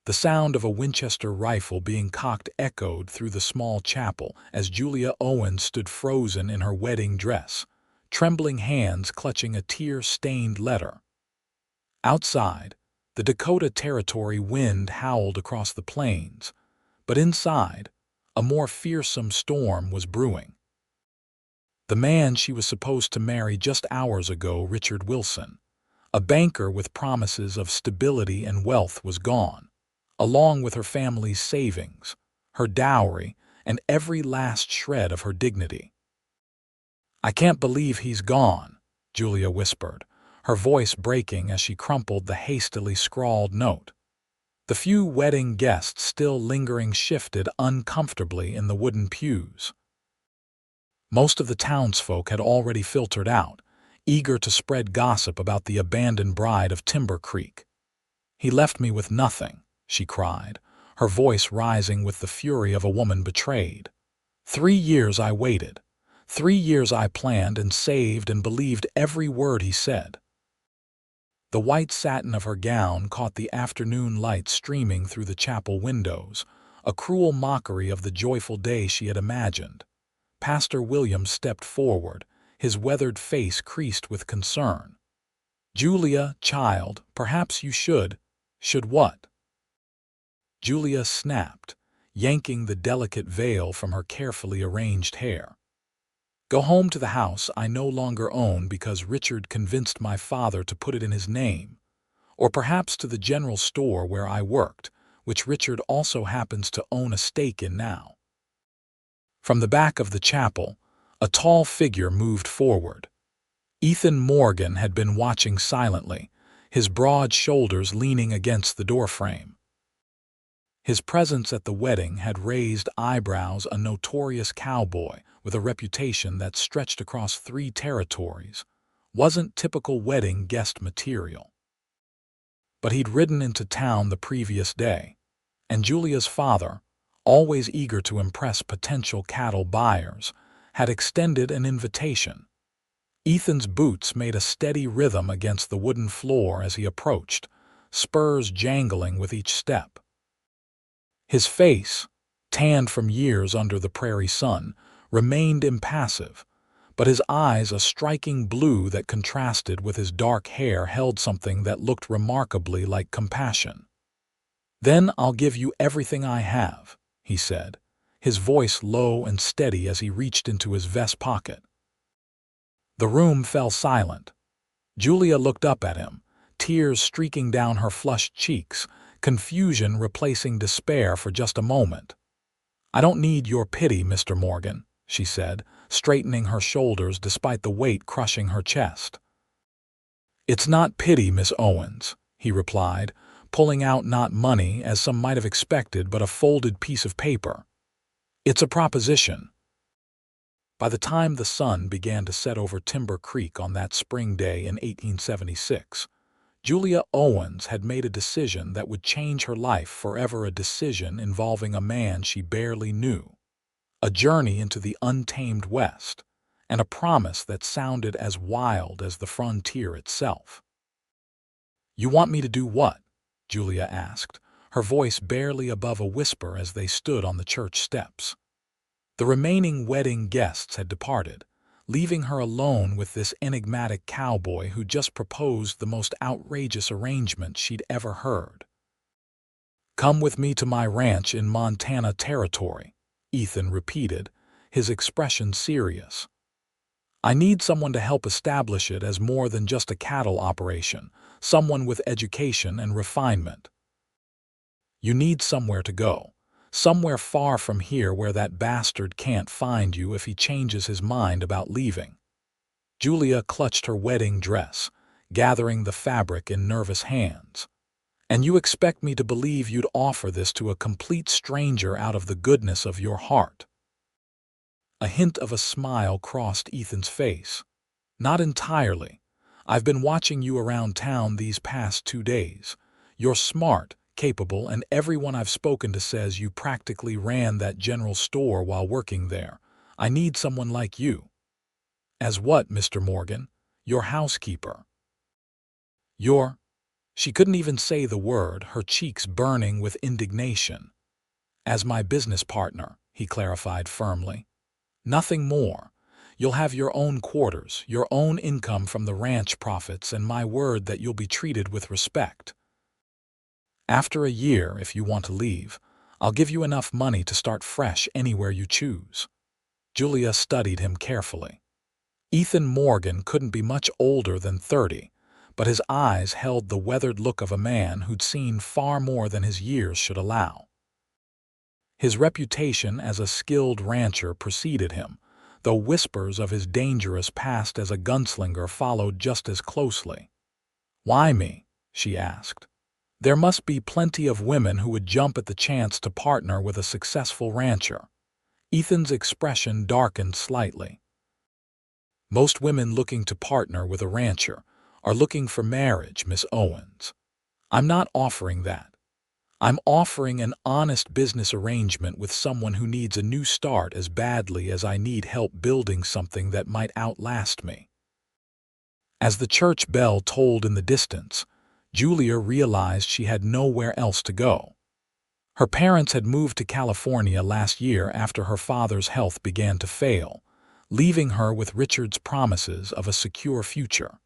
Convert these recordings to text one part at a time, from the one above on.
The sound of a Winchester rifle being cocked echoed through the small chapel as Julia Owens stood frozen in her wedding dress, trembling hands clutching a tear-stained letter. Outside, the Dakota Territory wind howled across the plains, but inside, a more fearsome storm was brewing. The man she was supposed to marry just hours ago, Richard Wilson, a banker with promises of stability and wealth, was gone, along with her family's savings, her dowry, and every last shred of her dignity. "I can't believe he's gone," Julia whispered, her voice breaking as she crumpled the hastily scrawled note. The few wedding guests still lingering shifted uncomfortably in the wooden pews. Most of the townsfolk had already filtered out, eager to spread gossip about the abandoned bride of Timber Creek. "He left me with nothing," she cried, her voice rising with the fury of a woman betrayed. 3 years I waited. 3 years I planned and saved and believed every word he said. The white satin of her gown caught the afternoon light streaming through the chapel windows, a cruel mockery of the joyful day she had imagined. Pastor Williams stepped forward, his weathered face creased with concern. "Julia, child, perhaps you should..." "Should what?" Julia snapped, yanking the delicate veil from her carefully arranged hair. "Go home to the house I no longer own because Richard convinced my father to put it in his name, or perhaps to the general store where I worked, which Richard also happens to own a stake in now." From the back of the chapel, a tall figure moved forward. Ethan Morgan had been watching silently, his broad shoulders leaning against the doorframe. His presence at the wedding had raised eyebrows. A notorious cowboy with a reputation that stretched across 3 territories wasn't typical wedding guest material. But he'd ridden into town the previous day, and Julia's father, always eager to impress potential cattle buyers, had extended an invitation. Ethan's boots made a steady rhythm against the wooden floor as he approached, spurs jangling with each step. His face, tanned from years under the prairie sun, remained impassive, but his eyes, a striking blue that contrasted with his dark hair, held something that looked remarkably like compassion. "Then I'll give you everything I have," he said, his voice low and steady as he reached into his vest pocket. The room fell silent. Julia looked up at him, tears streaking down her flushed cheeks, confusion replacing despair for just a moment. "I don't need your pity, Mr. Morgan," she said, straightening her shoulders despite the weight crushing her chest. "It's not pity, Miss Owens," he replied, pulling out not money, as some might have expected, but a folded piece of paper. "It's a proposition." By the time the sun began to set over Timber Creek on that spring day in 1876, Julia Owens had made a decision that would change her life forever, a decision involving a man she barely knew, a journey into the untamed West, and a promise that sounded as wild as the frontier itself. "You want me to do what?" Julia asked, her voice barely above a whisper as they stood on the church steps. The remaining wedding guests had departed, leaving her alone with this enigmatic cowboy who just proposed the most outrageous arrangement she'd ever heard. "Come with me to my ranch in Montana Territory," Ethan repeated, his expression serious. "I need someone to help establish it as more than just a cattle operation, someone with education and refinement. You need somewhere to go. Somewhere far from here where that bastard can't find you if he changes his mind about leaving." Julia clutched her wedding dress, gathering the fabric in nervous hands. "And you expect me to believe you'd offer this to a complete stranger out of the goodness of your heart?" A hint of a smile crossed Ethan's face. "Not entirely. I've been watching you around town these past 2 days. You're smart, capable, and everyone I've spoken to says you practically ran that general store while working there. I need someone like you." "As what, Mr. Morgan?" "Your housekeeper." "Your..." She couldn't even say the word, her cheeks burning with indignation. "As my business partner," he clarified firmly. "Nothing more. You'll have your own quarters, your own income from the ranch profits, and my word that you'll be treated with respect. After a year, if you want to leave, I'll give you enough money to start fresh anywhere you choose." Julia studied him carefully. Ethan Morgan couldn't be much older than 30, but his eyes held the weathered look of a man who'd seen far more than his years should allow. His reputation as a skilled rancher preceded him, though whispers of his dangerous past as a gunslinger followed just as closely. "Why me?" she asked. "There must be plenty of women who would jump at the chance to partner with a successful rancher." Ethan's expression darkened slightly. "Most women looking to partner with a rancher are looking for marriage, Miss Owens. I'm not offering that. I'm offering an honest business arrangement with someone who needs a new start as badly as I need help building something that might outlast me." As the church bell tolled in the distance, Julia realized she had nowhere else to go. Her parents had moved to California last year after her father's health began to fail, leaving her with Richard's promises of a secure future.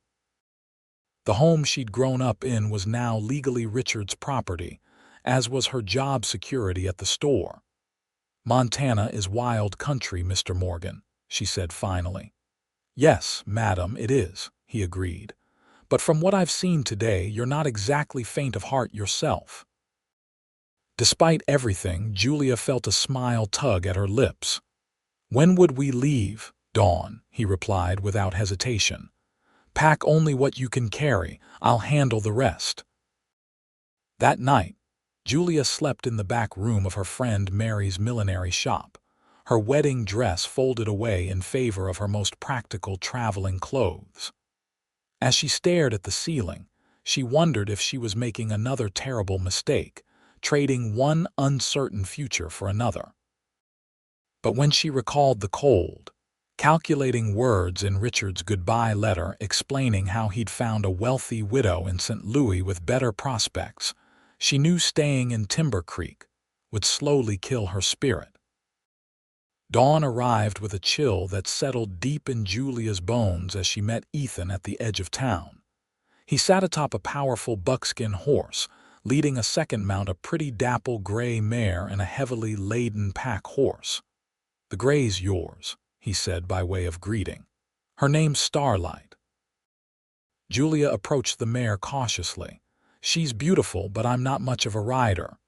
The home she'd grown up in was now legally Richard's property, as was her job security at the store. "Montana is wild country, Mr. Morgan," she said finally. "Yes, madam, it is," he agreed. "But from what I've seen today, you're not exactly faint of heart yourself." Despite everything, Julia felt a smile tug at her lips. "When would we leave, Dawn?" he replied without hesitation. "Pack only what you can carry. I'll handle the rest." That night, Julia slept in the back room of her friend Mary's millinery shop, her wedding dress folded away in favor of her most practical traveling clothes. As she stared at the ceiling, she wondered if she was making another terrible mistake, trading one uncertain future for another. But when she recalled the cold, calculating words in Richard's goodbye letter explaining how he'd found a wealthy widow in St. Louis with better prospects, she knew staying in Timber Creek would slowly kill her spirit. Dawn arrived with a chill that settled deep in Julia's bones as she met Ethan at the edge of town. He sat atop a powerful buckskin horse, leading a second mount, a pretty dapple gray mare and a heavily laden pack horse. "The gray's yours," he said by way of greeting. "Her name's Starlight." Julia approached the mare cautiously. "She's beautiful, but I'm not much of a rider."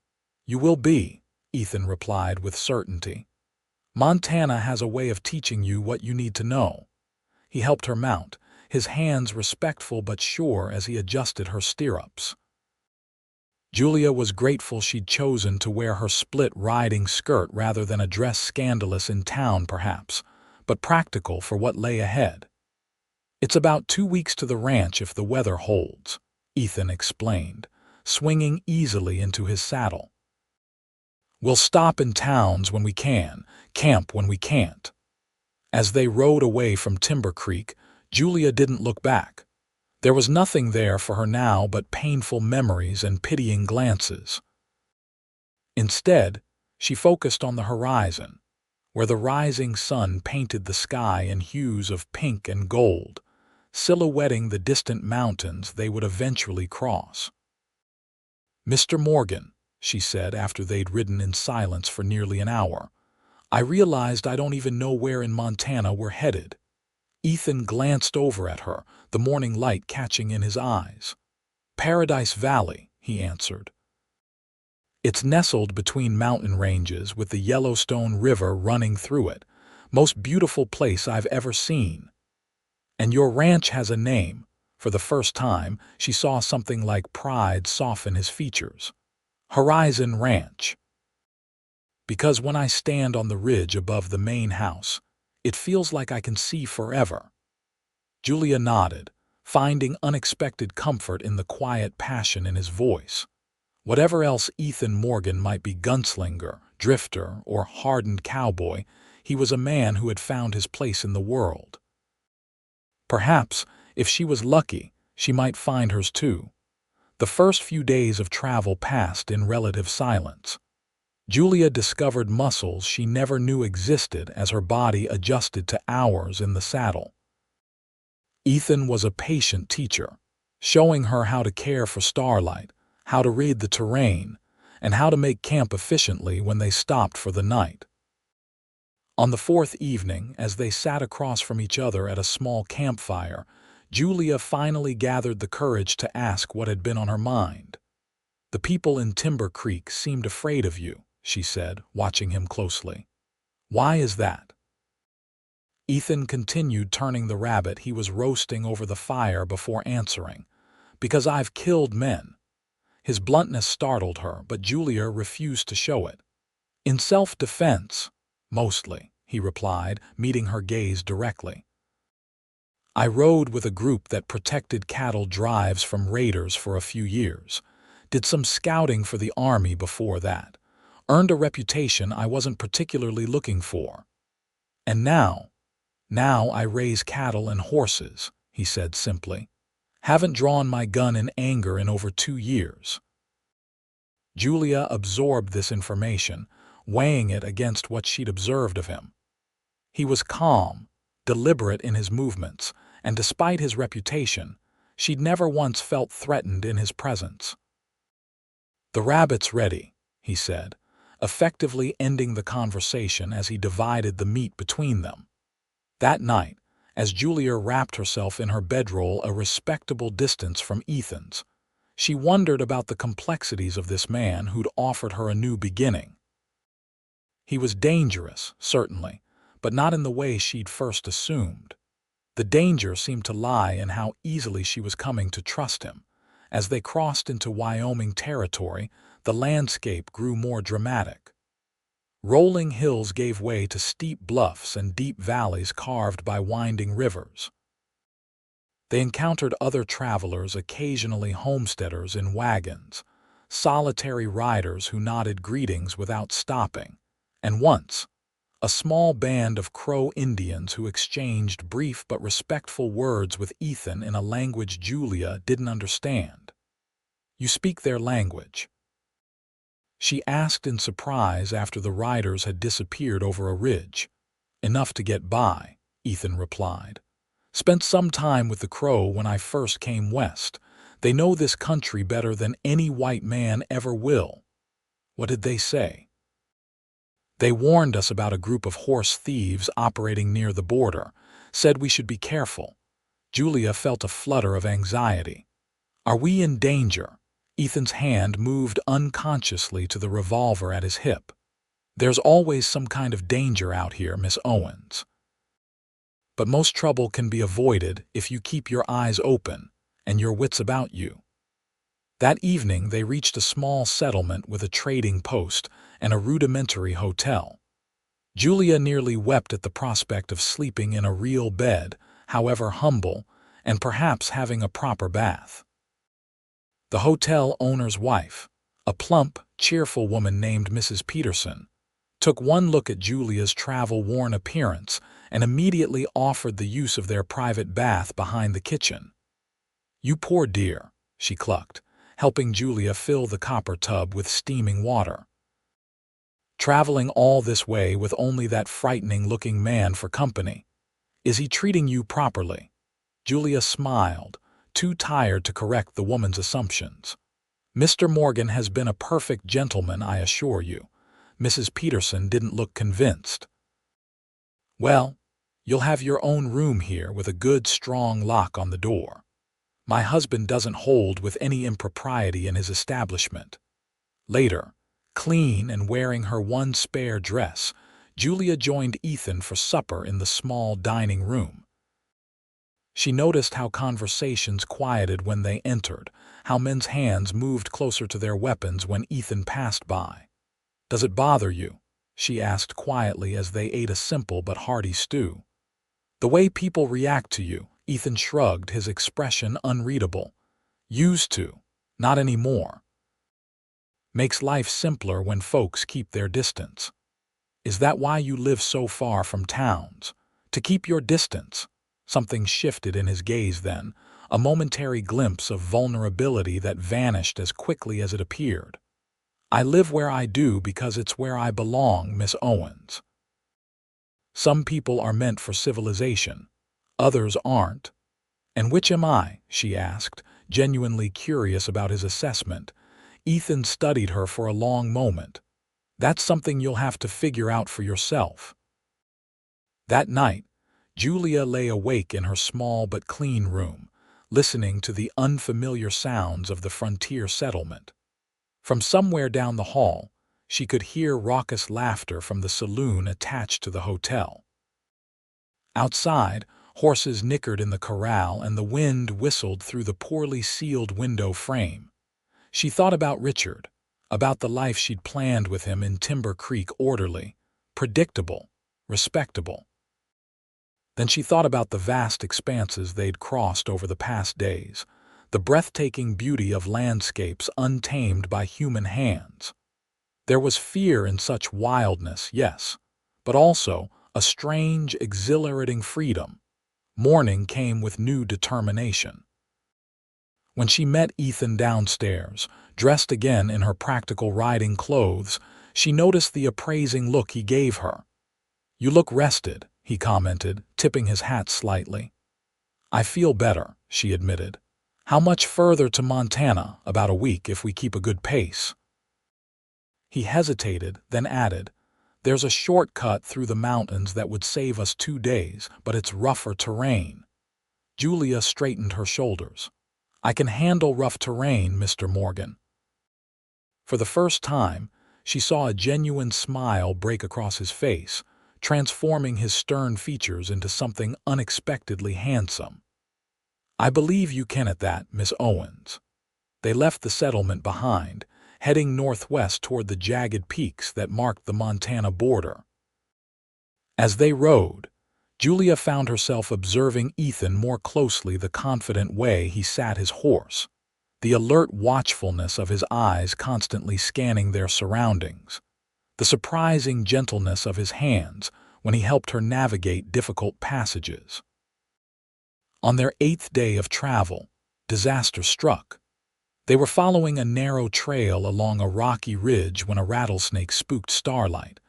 "You will be," Ethan replied with certainty. "Montana has a way of teaching you what you need to know." He helped her mount, his hands respectful but sure as he adjusted her stirrups. Julia was grateful she'd chosen to wear her split riding skirt rather than a dress scandalous in town perhaps, but practical for what lay ahead. "It's about 2 weeks to the ranch if the weather holds," Ethan explained, swinging easily into his saddle. "We'll stop in towns when we can, camp when we can't." As they rode away from Timber Creek, Julia didn't look back. There was nothing there for her now but painful memories and pitying glances. Instead, she focused on the horizon, where the rising sun painted the sky in hues of pink and gold, silhouetting the distant mountains they would eventually cross. "Mr. Morgan," she said after they'd ridden in silence for nearly an hour, "I realized I don't even know where in Montana we're headed." Ethan glanced over at her, the morning light catching in his eyes. "Paradise Valley," he answered. "It's nestled between mountain ranges with the Yellowstone River running through it. Most beautiful place I've ever seen. And your ranch has a name." For the first time, she saw something like pride soften his features. "Horizon Ranch. Because when I stand on the ridge above the main house, it feels like I can see forever." Julia nodded, finding unexpected comfort in the quiet passion in his voice. Whatever else Ethan Morgan might be, gunslinger, drifter, or hardened cowboy, he was a man who had found his place in the world. Perhaps, if she was lucky, she might find hers too. The first few days of travel passed in relative silence. Julia discovered muscles she never knew existed as her body adjusted to hours in the saddle. Ethan was a patient teacher, showing her how to care for Starlight, how to read the terrain, and how to make camp efficiently when they stopped for the night. On the fourth evening, as they sat across from each other at a small campfire, Julia finally gathered the courage to ask what had been on her mind. "The people in Timber Creek seemed afraid of you," she said, watching him closely. "Why is that?" Ethan continued turning the rabbit he was roasting over the fire before answering. "Because I've killed men." His bluntness startled her, but Julia refused to show it. "In self-defense, mostly," he replied, meeting her gaze directly. "I rode with a group that protected cattle drives from raiders for a few years. Did some scouting for the army before that. Earned a reputation I wasn't particularly looking for. And now I raise cattle and horses," he said simply. "Haven't drawn my gun in anger in over 2 years." Julia absorbed this information, weighing it against what she'd observed of him. He was calm, deliberate in his movements, and despite his reputation, she'd never once felt threatened in his presence. "The rabbit's ready," he said, effectively ending the conversation as he divided the meat between them. That night, as Julia wrapped herself in her bedroll a respectable distance from Ethan's, she wondered about the complexities of this man who'd offered her a new beginning. He was dangerous, certainly, but not in the way she'd first assumed. The danger seemed to lie in how easily she was coming to trust him. As they crossed into Wyoming territory, the landscape grew more dramatic. Rolling hills gave way to steep bluffs and deep valleys carved by winding rivers. They encountered other travelers, occasionally homesteaders in wagons, solitary riders who nodded greetings without stopping, and once, a small band of Crow Indians who exchanged brief but respectful words with Ethan in a language Julia didn't understand. "You speak their language?" she asked in surprise after the riders had disappeared over a ridge. "Enough to get by," Ethan replied. "Spent some time with the Crow when I first came west. They know this country better than any white man ever will." "What did they say?" "They warned us about a group of horse thieves operating near the border, said we should be careful." Julia felt a flutter of anxiety. "Are we in danger?" Ethan's hand moved unconsciously to the revolver at his hip. "There's always some kind of danger out here, Miss Owens. But most trouble can be avoided if you keep your eyes open and your wits about you." That evening they reached a small settlement with a trading post and a rudimentary hotel. Julia nearly wept at the prospect of sleeping in a real bed, however humble, and perhaps having a proper bath. The hotel owner's wife, a plump, cheerful woman named Mrs. Peterson, took one look at Julia's travel-worn appearance and immediately offered the use of their private bath behind the kitchen. "You poor dear," she clucked, helping Julia fill the copper tub with steaming water. "Traveling all this way with only that frightening-looking man for company. Is he treating you properly?" Julia smiled, too tired to correct the woman's assumptions. "Mr. Morgan has been a perfect gentleman, I assure you." Mrs. Peterson didn't look convinced. "Well, you'll have your own room here with a good, strong lock on the door. My husband doesn't hold with any impropriety in his establishment." Later, clean and wearing her one spare dress, Julia joined Ethan for supper in the small dining room. She noticed how conversations quieted when they entered, how men's hands moved closer to their weapons when Ethan passed by. "Does it bother you?" she asked quietly as they ate a simple but hearty stew. "The way people react to you," Ethan shrugged, his expression unreadable. "Used to, not anymore. Makes life simpler when folks keep their distance." "Is that why you live so far from towns? To keep your distance?" Something shifted in his gaze then, a momentary glimpse of vulnerability that vanished as quickly as it appeared. "I live where I do because it's where I belong, Miss Owens. Some people are meant for civilization, others aren't." "And which am I?" she asked, genuinely curious about his assessment. Ethan studied her for a long moment. "That's something you'll have to figure out for yourself." That night, Julia lay awake in her small but clean room, listening to the unfamiliar sounds of the frontier settlement. From somewhere down the hall, she could hear raucous laughter from the saloon attached to the hotel. Outside, horses nickered in the corral and the wind whistled through the poorly sealed window frame. She thought about Richard, about the life she'd planned with him in Timber Creek, orderly, predictable, respectable. Then she thought about the vast expanses they'd crossed over the past days, the breathtaking beauty of landscapes untamed by human hands. There was fear in such wildness, yes, but also a strange, exhilarating freedom. Morning came with new determination. When she met Ethan downstairs, dressed again in her practical riding clothes, she noticed the appraising look he gave her. "You look rested," he commented, tipping his hat slightly. "I feel better," she admitted. "How much further to Montana?" "About a week if we keep a good pace." He hesitated, then added, "There's a shortcut through the mountains that would save us 2 days, but it's rougher terrain." Julia straightened her shoulders. "I can handle rough terrain, Mr. Morgan." For the first time, she saw a genuine smile break across his face, transforming his stern features into something unexpectedly handsome. "I believe you can at that, Miss Owens." They left the settlement behind, heading northwest toward the jagged peaks that marked the Montana border. As they rode, Julia found herself observing Ethan more closely, the confident way he sat his horse, the alert watchfulness of his eyes constantly scanning their surroundings, the surprising gentleness of his hands when he helped her navigate difficult passages. On their 8th day of travel, disaster struck. They were following a narrow trail along a rocky ridge when a rattlesnake spooked Starlight.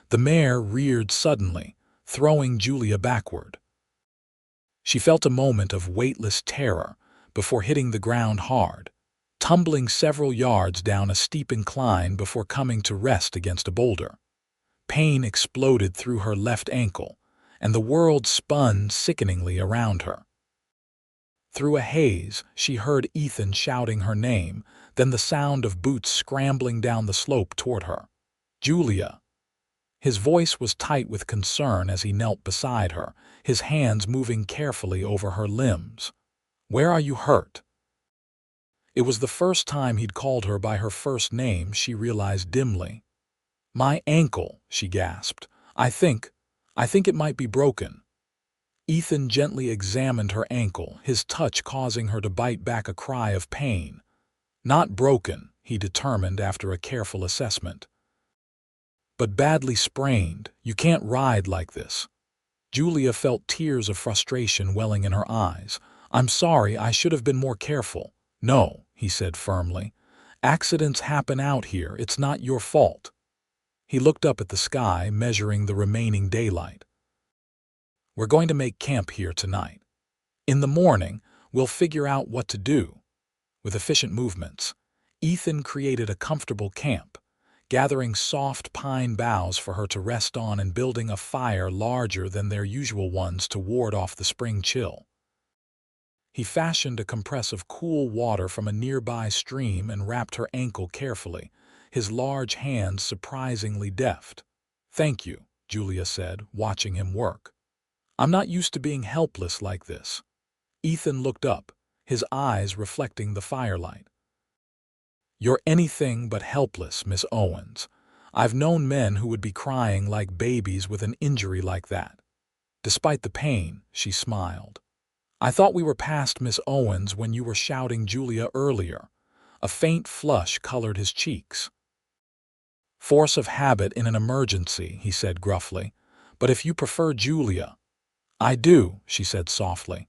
The mare reared suddenly, throwing Julia backward. She felt a moment of weightless terror before hitting the ground hard, tumbling several yards down a steep incline before coming to rest against a boulder. Pain exploded through her left ankle, and the world spun sickeningly around her. Through a haze, she heard Ethan shouting her name, then the sound of boots scrambling down the slope toward her. "Julia!" His voice was tight with concern as he knelt beside her, his hands moving carefully over her limbs. "Where are you hurt?" It was the first time he'd called her by her first name, she realized dimly. "My ankle," she gasped. I think it might be broken." Ethan gently examined her ankle, his touch causing her to bite back a cry of pain. "Not broken," he determined after a careful assessment. "But badly sprained. You can't ride like this." Julia felt tears of frustration welling in her eyes. "I'm sorry, I should have been more careful." "No," he said firmly. "Accidents happen out here. It's not your fault." He looked up at the sky, measuring the remaining daylight. "We're going to make camp here tonight. In the morning, we'll figure out what to do." With efficient movements, Ethan created a comfortable camp, gathering soft pine boughs for her to rest on and building a fire larger than their usual ones to ward off the spring chill. He fashioned a compress of cool water from a nearby stream and wrapped her ankle carefully, his large hands surprisingly deft. "Thank you," Julia said, watching him work. "I'm not used to being helpless like this." Ethan looked up, his eyes reflecting the firelight. "You're anything but helpless, Miss Owens. I've known men who would be crying like babies with an injury like that." Despite the pain, she smiled. "I thought we were past Miss Owens when you were shouting Julia earlier." A faint flush colored his cheeks. "Force of habit in an emergency," he said gruffly. "But if you prefer Julia—" "I do," she said softly.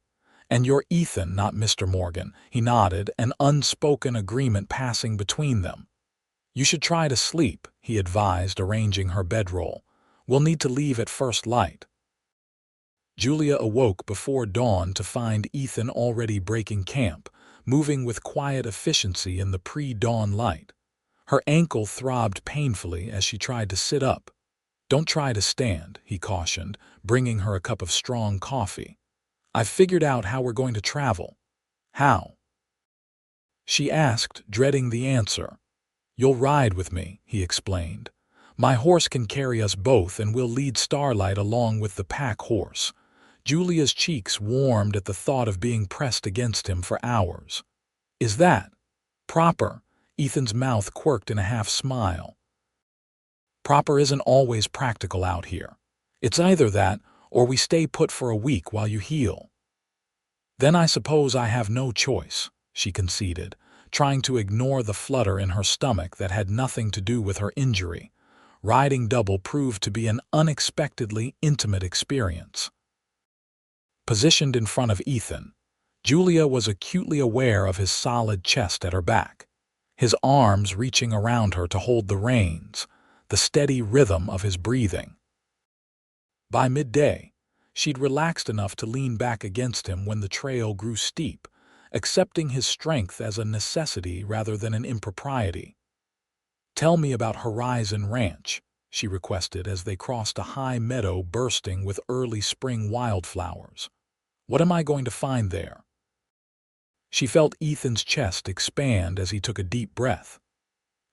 And you're Ethan, not Mr. Morgan, he nodded, an unspoken agreement passing between them. You should try to sleep, he advised, arranging her bedroll. We'll need to leave at first light. Julia awoke before dawn to find Ethan already breaking camp, moving with quiet efficiency in the pre-dawn light. Her ankle throbbed painfully as she tried to sit up. Don't try to stand, he cautioned, bringing her a cup of strong coffee. I've figured out how we're going to travel. How? She asked, dreading the answer. You'll ride with me, he explained. My horse can carry us both, and we'll lead Starlight along with the pack horse. Julia's cheeks warmed at the thought of being pressed against him for hours. Is that proper? Ethan's mouth quirked in a half-smile. Proper isn't always practical out here. It's either that, or we stay put for a week while you heal. Then I suppose I have no choice, she conceded, trying to ignore the flutter in her stomach that had nothing to do with her injury. Riding double proved to be an unexpectedly intimate experience. Positioned in front of Ethan, Julia was acutely aware of his solid chest at her back, his arms reaching around her to hold the reins, the steady rhythm of his breathing. By midday, she'd relaxed enough to lean back against him when the trail grew steep, accepting his strength as a necessity rather than an impropriety. Tell me about Horizon Ranch, she requested as they crossed a high meadow bursting with early spring wildflowers. What am I going to find there? She felt Ethan's chest expand as he took a deep breath.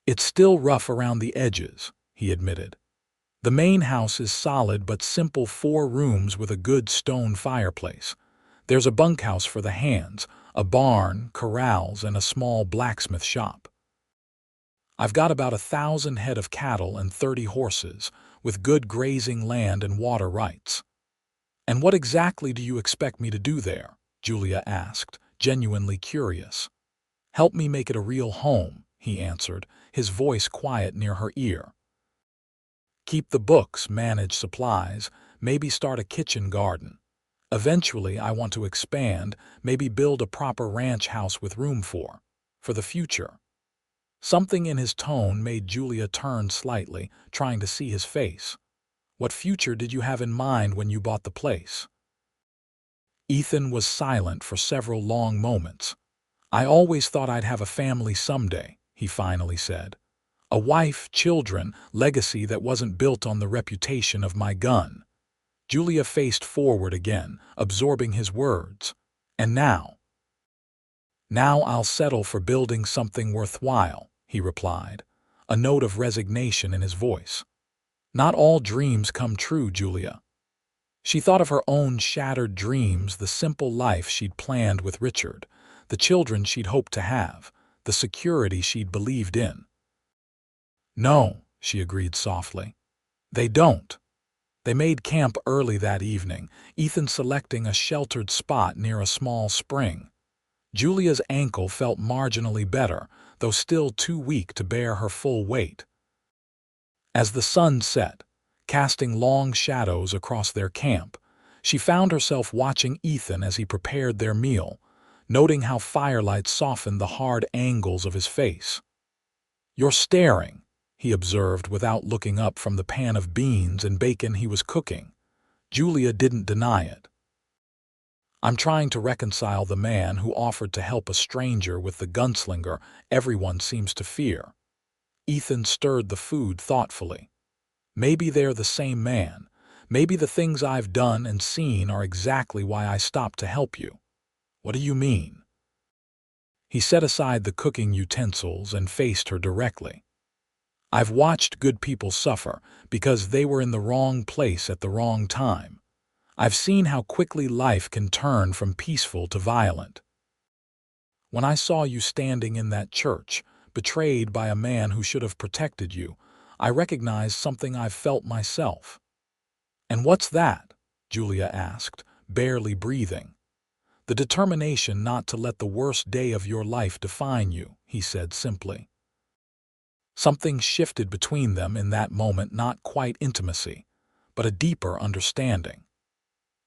It's still rough around the edges, he admitted. The main house is solid but simple, 4 rooms with a good stone fireplace. There's a bunkhouse for the hands, a barn, corrals, and a small blacksmith shop. I've got about 1,000 head of cattle and 30 horses, with good grazing land and water rights. And what exactly do you expect me to do there? Julia asked, genuinely curious. Help me make it a real home, he answered, his voice quiet near her ear. Keep the books, manage supplies, maybe start a kitchen garden. Eventually, I want to expand, maybe build a proper ranch house with room for the future. Something in his tone made Julia turn slightly, trying to see his face. What future did you have in mind when you bought the place? Ethan was silent for several long moments. I always thought I'd have a family someday, he finally said. A wife, children, legacy that wasn't built on the reputation of my gun. Julia faced forward again, absorbing his words. And now? Now I'll settle for building something worthwhile, he replied, a note of resignation in his voice. Not all dreams come true, Julia. She thought of her own shattered dreams, the simple life she'd planned with Richard, the children she'd hoped to have, the security she'd believed in. No, she agreed softly. They don't. They made camp early that evening, Ethan selecting a sheltered spot near a small spring. Julia's ankle felt marginally better, though still too weak to bear her full weight. As the sun set, casting long shadows across their camp, she found herself watching Ethan as he prepared their meal, noting how firelight softened the hard angles of his face. You're staring, he observed without looking up from the pan of beans and bacon he was cooking. Julia didn't deny it. I'm trying to reconcile the man who offered to help a stranger with the gunslinger everyone seems to fear. Ethan stirred the food thoughtfully. Maybe they're the same man. Maybe the things I've done and seen are exactly why I stopped to help you. What do you mean? He set aside the cooking utensils and faced her directly. I've watched good people suffer because they were in the wrong place at the wrong time. I've seen how quickly life can turn from peaceful to violent. When I saw you standing in that church, betrayed by a man who should have protected you, I recognized something I've felt myself. And what's that? Julia asked, barely breathing. The determination not to let the worst day of your life define you, he said simply. Something shifted between them in that moment, not quite intimacy, but a deeper understanding.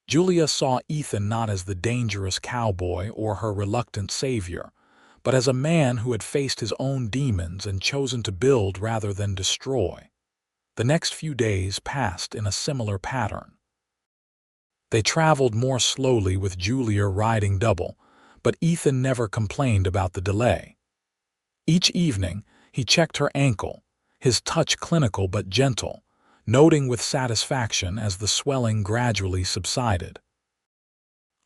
Julia saw Ethan not as the dangerous cowboy or her reluctant savior, but as a man who had faced his own demons and chosen to build rather than destroy. The next few days passed in a similar pattern. They traveled more slowly with Julia riding double, but Ethan never complained about the delay. Each evening, he checked her ankle, his touch clinical but gentle, noting with satisfaction as the swelling gradually subsided.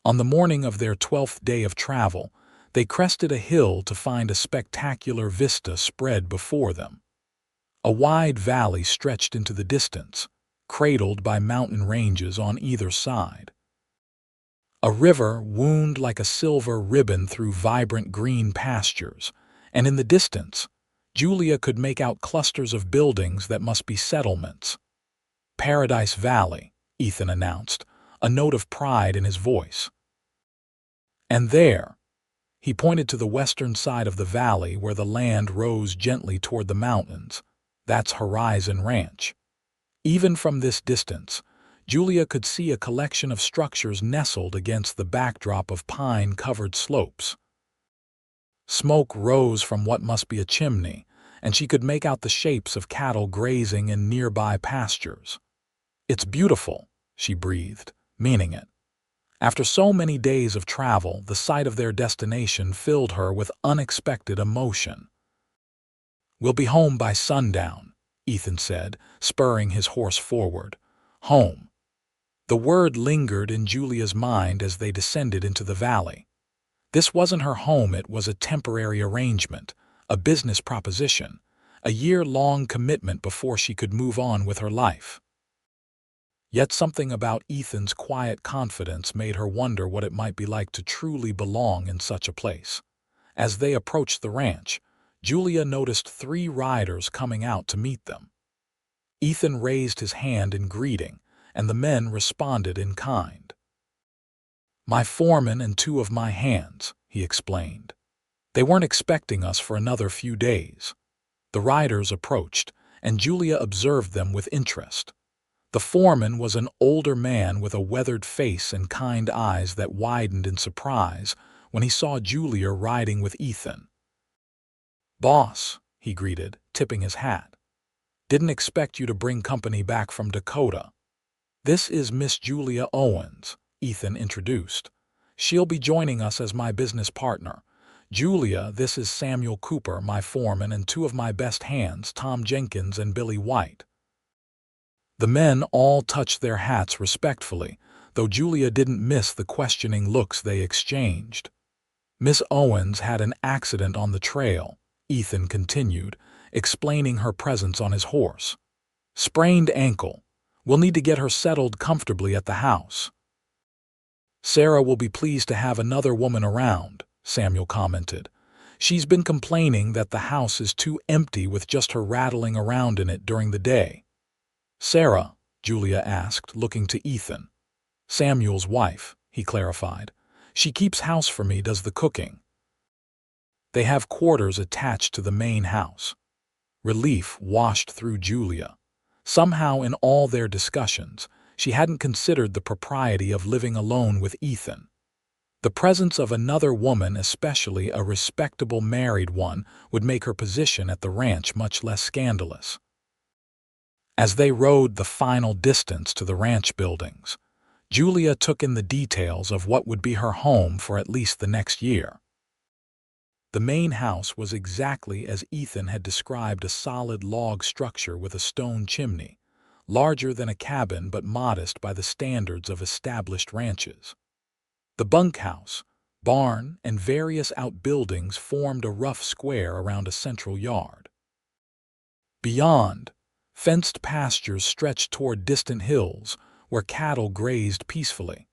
On the morning of their 12th day of travel, they crested a hill to find a spectacular vista spread before them. A wide valley stretched into the distance, cradled by mountain ranges on either side. A river wound like a silver ribbon through vibrant green pastures, and in the distance, Julia could make out clusters of buildings that must be settlements. "Paradise Valley," Ethan announced, a note of pride in his voice. And there, he pointed to the western side of the valley where the land rose gently toward the mountains. "That's Horizon Ranch." Even from this distance, Julia could see a collection of structures nestled against the backdrop of pine-covered slopes. Smoke rose from what must be a chimney, and she could make out the shapes of cattle grazing in nearby pastures. "It's beautiful," she breathed, meaning it. After so many days of travel, the sight of their destination filled her with unexpected emotion. "We'll be home by sundown," Ethan said, spurring his horse forward. Home. The word lingered in Julia's mind as they descended into the valley. This wasn't her home, it was a temporary arrangement, a business proposition, a year-long commitment before she could move on with her life. Yet something about Ethan's quiet confidence made her wonder what it might be like to truly belong in such a place. As they approached the ranch, Julia noticed 3 riders coming out to meet them. Ethan raised his hand in greeting, and the men responded in kind. "My foreman and 2 of my hands," he explained. "They weren't expecting us for another few days." The riders approached, and Julia observed them with interest. The foreman was an older man with a weathered face and kind eyes that widened in surprise when he saw Julia riding with Ethan. "Boss," he greeted, tipping his hat. "Didn't expect you to bring company back from Dakota." "This is Miss Julia Owens," Ethan introduced. "She'll be joining us as my business partner. Julia, this is Samuel Cooper, my foreman, and 2 of my best hands, Tom Jenkins and Billy White." The men all touched their hats respectfully, though Julia didn't miss the questioning looks they exchanged. "Miss Owens had an accident on the trail," Ethan continued, explaining her presence on his horse. "Sprained ankle. We'll need to get her settled comfortably at the house." "Sarah will be pleased to have another woman around," Samuel commented. "She's been complaining that the house is too empty with just her rattling around in it during the day." "Sarah?" Julia asked, looking to Ethan. "Samuel's wife," he clarified. "She keeps house for me, does the cooking." "They have quarters attached to the main house." Relief washed through Julia. Somehow in all their discussions, she hadn't considered the propriety of living alone with Ethan. The presence of another woman, especially a respectable married one, would make her position at the ranch much less scandalous. As they rode the final distance to the ranch buildings, Julia took in the details of what would be her home for at least the next year. The main house was exactly as Ethan had described, a solid log structure with a stone chimney, larger than a cabin but modest by the standards of established ranches. The bunkhouse, barn, and various outbuildings formed a rough square around a central yard. Beyond, fenced pastures stretched toward distant hills where cattle grazed peacefully.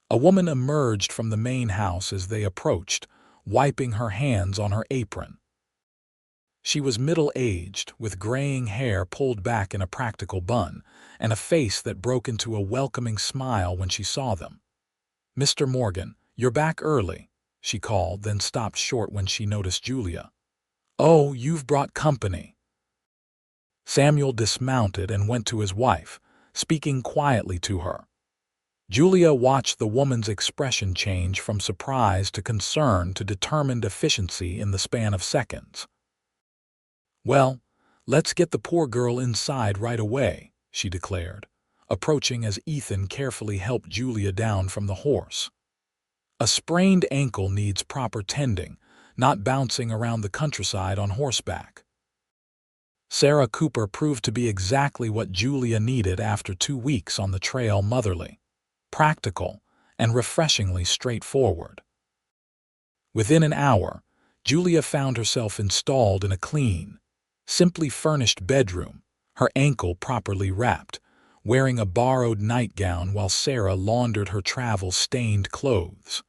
A woman emerged from the main house as they approached, wiping her hands on her apron. She was middle-aged, with graying hair pulled back in a practical bun, and a face that broke into a welcoming smile when she saw them. "Mr. Morgan, you're back early," she called, then stopped short when she noticed Julia. "Oh, you've brought company." Samuel dismounted and went to his wife, speaking quietly to her. Julia watched the woman's expression change from surprise to concern to determined efficiency in the span of seconds. "Well, let's get the poor girl inside right away," she declared, approaching as Ethan carefully helped Julia down from the horse. "A sprained ankle needs proper tending, not bouncing around the countryside on horseback." Sarah Cooper proved to be exactly what Julia needed after 2 weeks on the trail: motherly, practical, and refreshingly straightforward. Within an hour, Julia found herself installed in a clean, simply furnished bedroom, her ankle properly wrapped, wearing a borrowed nightgown while Sarah laundered her travel-stained clothes.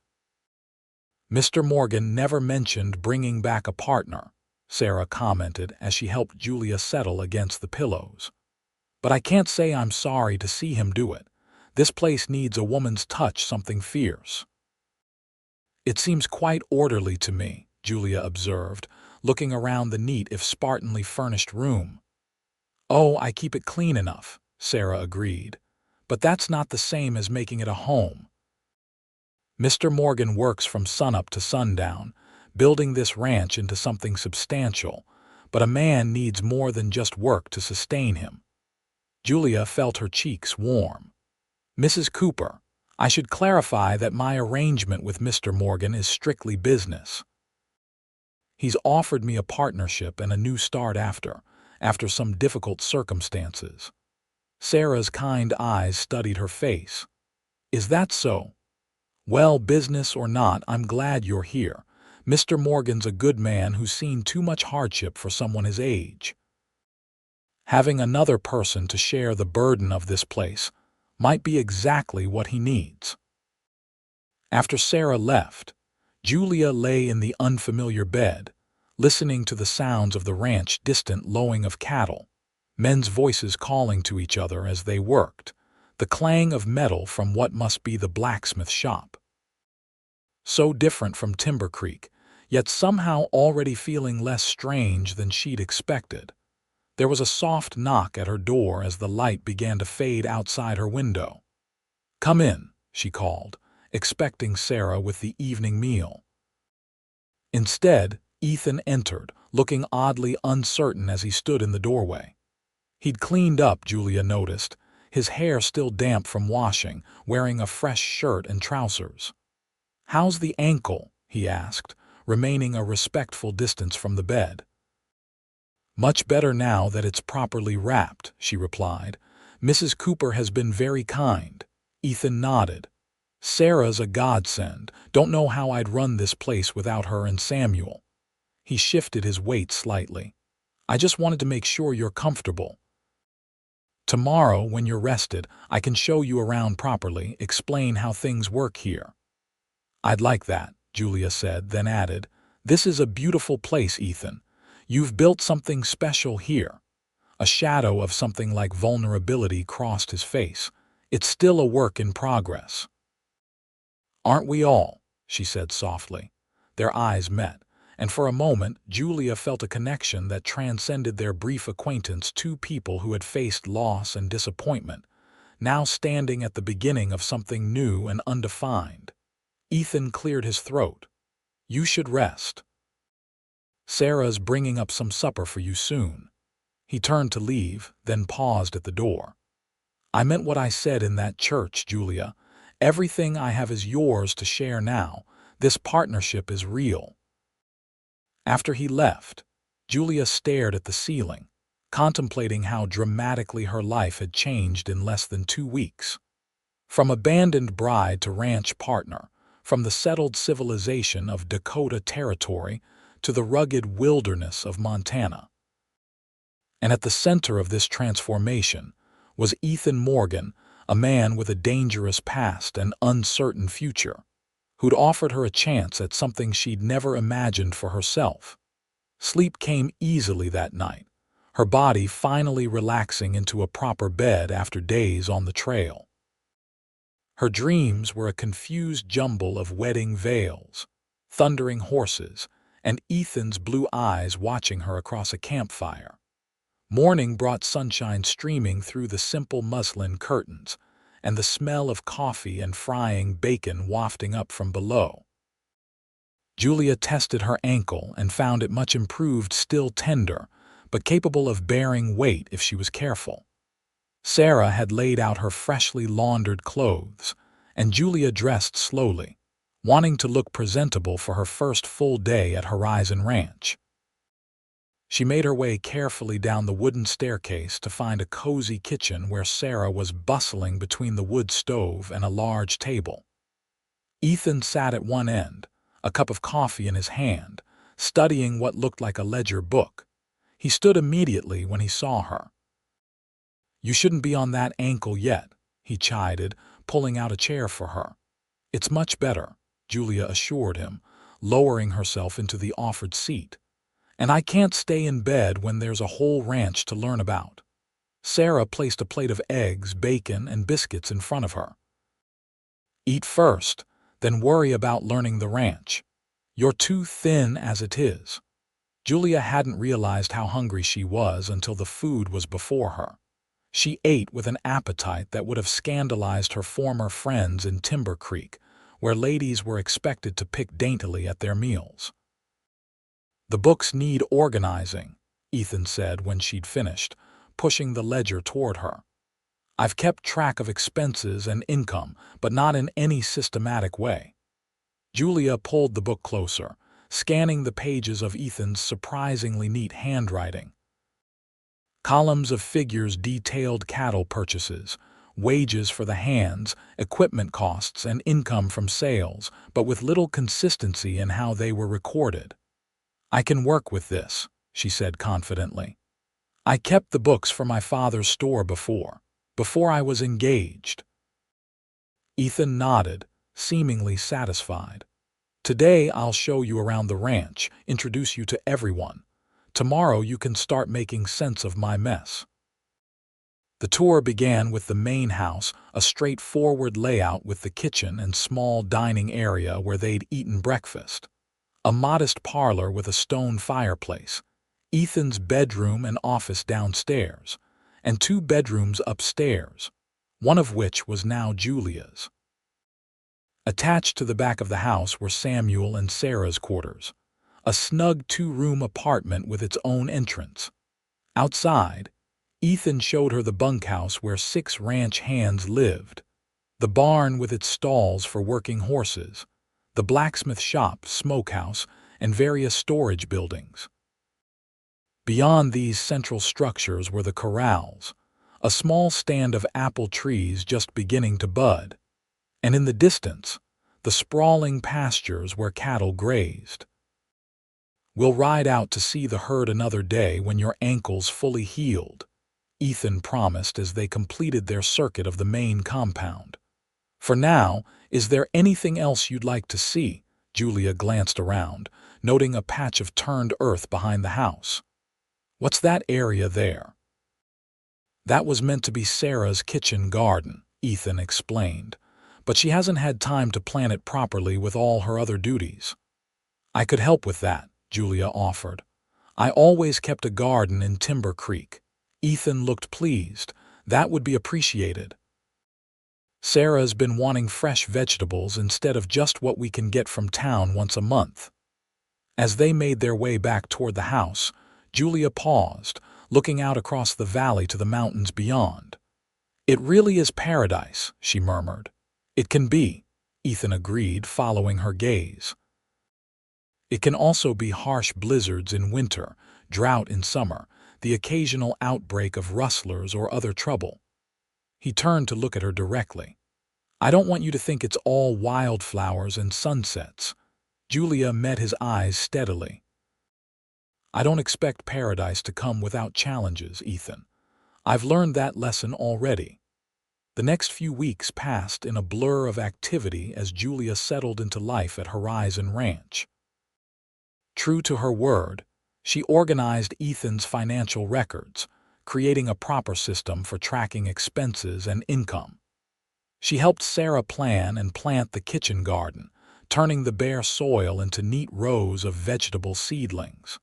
"Mr. Morgan never mentioned bringing back a partner," Sarah commented as she helped Julia settle against the pillows. "But I can't say I'm sorry to see him do it. This place needs a woman's touch, something fierce." "It seems quite orderly to me," Julia observed, looking around the neat if Spartanly furnished room. "Oh, I keep it clean enough," Sarah agreed. "But that's not the same as making it a home. Mr. Morgan works from sunup to sundown, building this ranch into something substantial, but a man needs more than just work to sustain him." Julia felt her cheeks warm. "Mrs. Cooper, I should clarify that my arrangement with Mr. Morgan is strictly business. He's offered me a partnership and a new start after some difficult circumstances." Sarah's kind eyes studied her face. "Is that so? Well, business or not, I'm glad you're here. Mr. Morgan's a good man who's seen too much hardship for someone his age. Having another person to share the burden of this place might be exactly what he needs." After Sarah left, Julia lay in the unfamiliar bed, listening to the sounds of the ranch, distant lowing of cattle, men's voices calling to each other as they worked, the clang of metal from what must be the blacksmith shop. So different from Timber Creek, yet somehow already feeling less strange than she'd expected. There was a soft knock at her door as the light began to fade outside her window. "Come in," she called, expecting Sarah with the evening meal. Instead, Ethan entered, looking oddly uncertain as he stood in the doorway. He'd cleaned up, Julia noticed, his hair still damp from washing, wearing a fresh shirt and trousers. "How's the ankle?" he asked, remaining a respectful distance from the bed. "Much better now that it's properly wrapped," she replied. "Mrs. Cooper has been very kind." Ethan nodded. "Sarah's a godsend. Don't know how I'd run this place without her and Samuel." He shifted his weight slightly. "I just wanted to make sure you're comfortable. Tomorrow, when you're rested, I can show you around properly, explain how things work here." "I'd like that," Julia said, then added, "This is a beautiful place, Ethan. You've built something special here." A shadow of something like vulnerability crossed his face. "It's still a work in progress." "Aren't we all?" she said softly. Their eyes met, and for a moment Julia felt a connection that transcended their brief acquaintance. Two people who had faced loss and disappointment, now standing at the beginning of something new and undefined. Ethan cleared his throat. "You should rest. Sarah's bringing up some supper for you soon." He turned to leave, then paused at the door. "I meant what I said in that church, Julia. Everything I have is yours to share now. This partnership is real." After he left, Julia stared at the ceiling, contemplating how dramatically her life had changed in less than 2 weeks. From abandoned bride to ranch partner, from the settled civilization of Dakota Territory to the rugged wilderness of Montana. And at the center of this transformation was Ethan Morgan, a man with a dangerous past and uncertain future, who'd offered her a chance at something she'd never imagined for herself. Sleep came easily that night, her body finally relaxing into a proper bed after days on the trail. Her dreams were a confused jumble of wedding veils, thundering horses, and Ethan's blue eyes watching her across a campfire. Morning brought sunshine streaming through the simple muslin curtains, and the smell of coffee and frying bacon wafting up from below. Julia tested her ankle and found it much improved, still tender, but capable of bearing weight if she was careful. Sarah had laid out her freshly laundered clothes, and Julia dressed slowly, wanting to look presentable for her first full day at Horizon Ranch. She made her way carefully down the wooden staircase to find a cozy kitchen where Sarah was bustling between the wood stove and a large table. Ethan sat at one end, a cup of coffee in his hand, studying what looked like a ledger book. He stood immediately when he saw her. "You shouldn't be on that ankle yet," he chided, pulling out a chair for her. "It's much better," Julia assured him, lowering herself into the offered seat. "And I can't stay in bed when there's a whole ranch to learn about." Sarah placed a plate of eggs, bacon, and biscuits in front of her. "Eat first, then worry about learning the ranch. You're too thin as it is." Julia hadn't realized how hungry she was until the food was before her. She ate with an appetite that would have scandalized her former friends in Timber Creek, where ladies were expected to pick daintily at their meals. "The books need organizing," Ethan said when she'd finished, pushing the ledger toward her. "I've kept track of expenses and income, but not in any systematic way." Julia pulled the book closer, scanning the pages of Ethan's surprisingly neat handwriting. Columns of figures detailed cattle purchases, wages for the hands, equipment costs, and income from sales, but with little consistency in how they were recorded. "I can work with this," she said confidently. "I kept the books for my father's store before I was engaged." Ethan nodded, seemingly satisfied. "Today I'll show you around the ranch, introduce you to everyone. Tomorrow you can start making sense of my mess." The tour began with the main house, a straightforward layout with the kitchen and small dining area where they'd eaten breakfast. A modest parlor with a stone fireplace, Ethan's bedroom and office downstairs, and 2 bedrooms upstairs, one of which was now Julia's. Attached to the back of the house were Samuel and Sarah's quarters, a snug 2-room apartment with its own entrance. Outside, Ethan showed her the bunkhouse where 6 ranch hands lived, the barn with its stalls for working horses, the blacksmith shop, smokehouse, and various storage buildings. Beyond these central structures were the corrals, a small stand of apple trees just beginning to bud, and in the distance, the sprawling pastures where cattle grazed. "We'll ride out to see the herd another day when your ankle's fully healed," Ethan promised as they completed their circuit of the main compound. "For now, is there anything else you'd like to see?" Julia glanced around, noting a patch of turned earth behind the house. "What's that area there?" "That was meant to be Sarah's kitchen garden," Ethan explained, "but she hasn't had time to plan it properly with all her other duties." "I could help with that," Julia offered. "I always kept a garden in Timber Creek." Ethan looked pleased. "That would be appreciated. Sarah's been wanting fresh vegetables instead of just what we can get from town once a month." As they made their way back toward the house, Julia paused, looking out across the valley to the mountains beyond. "It really is paradise," she murmured. "It can be," Ethan agreed, following her gaze. "It can also be harsh blizzards in winter, drought in summer, the occasional outbreak of rustlers or other trouble." He turned to look at her directly. "I don't want you to think it's all wildflowers and sunsets." Julia met his eyes steadily. "I don't expect paradise to come without challenges, Ethan. I've learned that lesson already." The next few weeks passed in a blur of activity as Julia settled into life at Horizon Ranch. True to her word, she organized Ethan's financial records, creating a proper system for tracking expenses and income. She helped Sarah plan and plant the kitchen garden, turning the bare soil into neat rows of vegetable seedlings.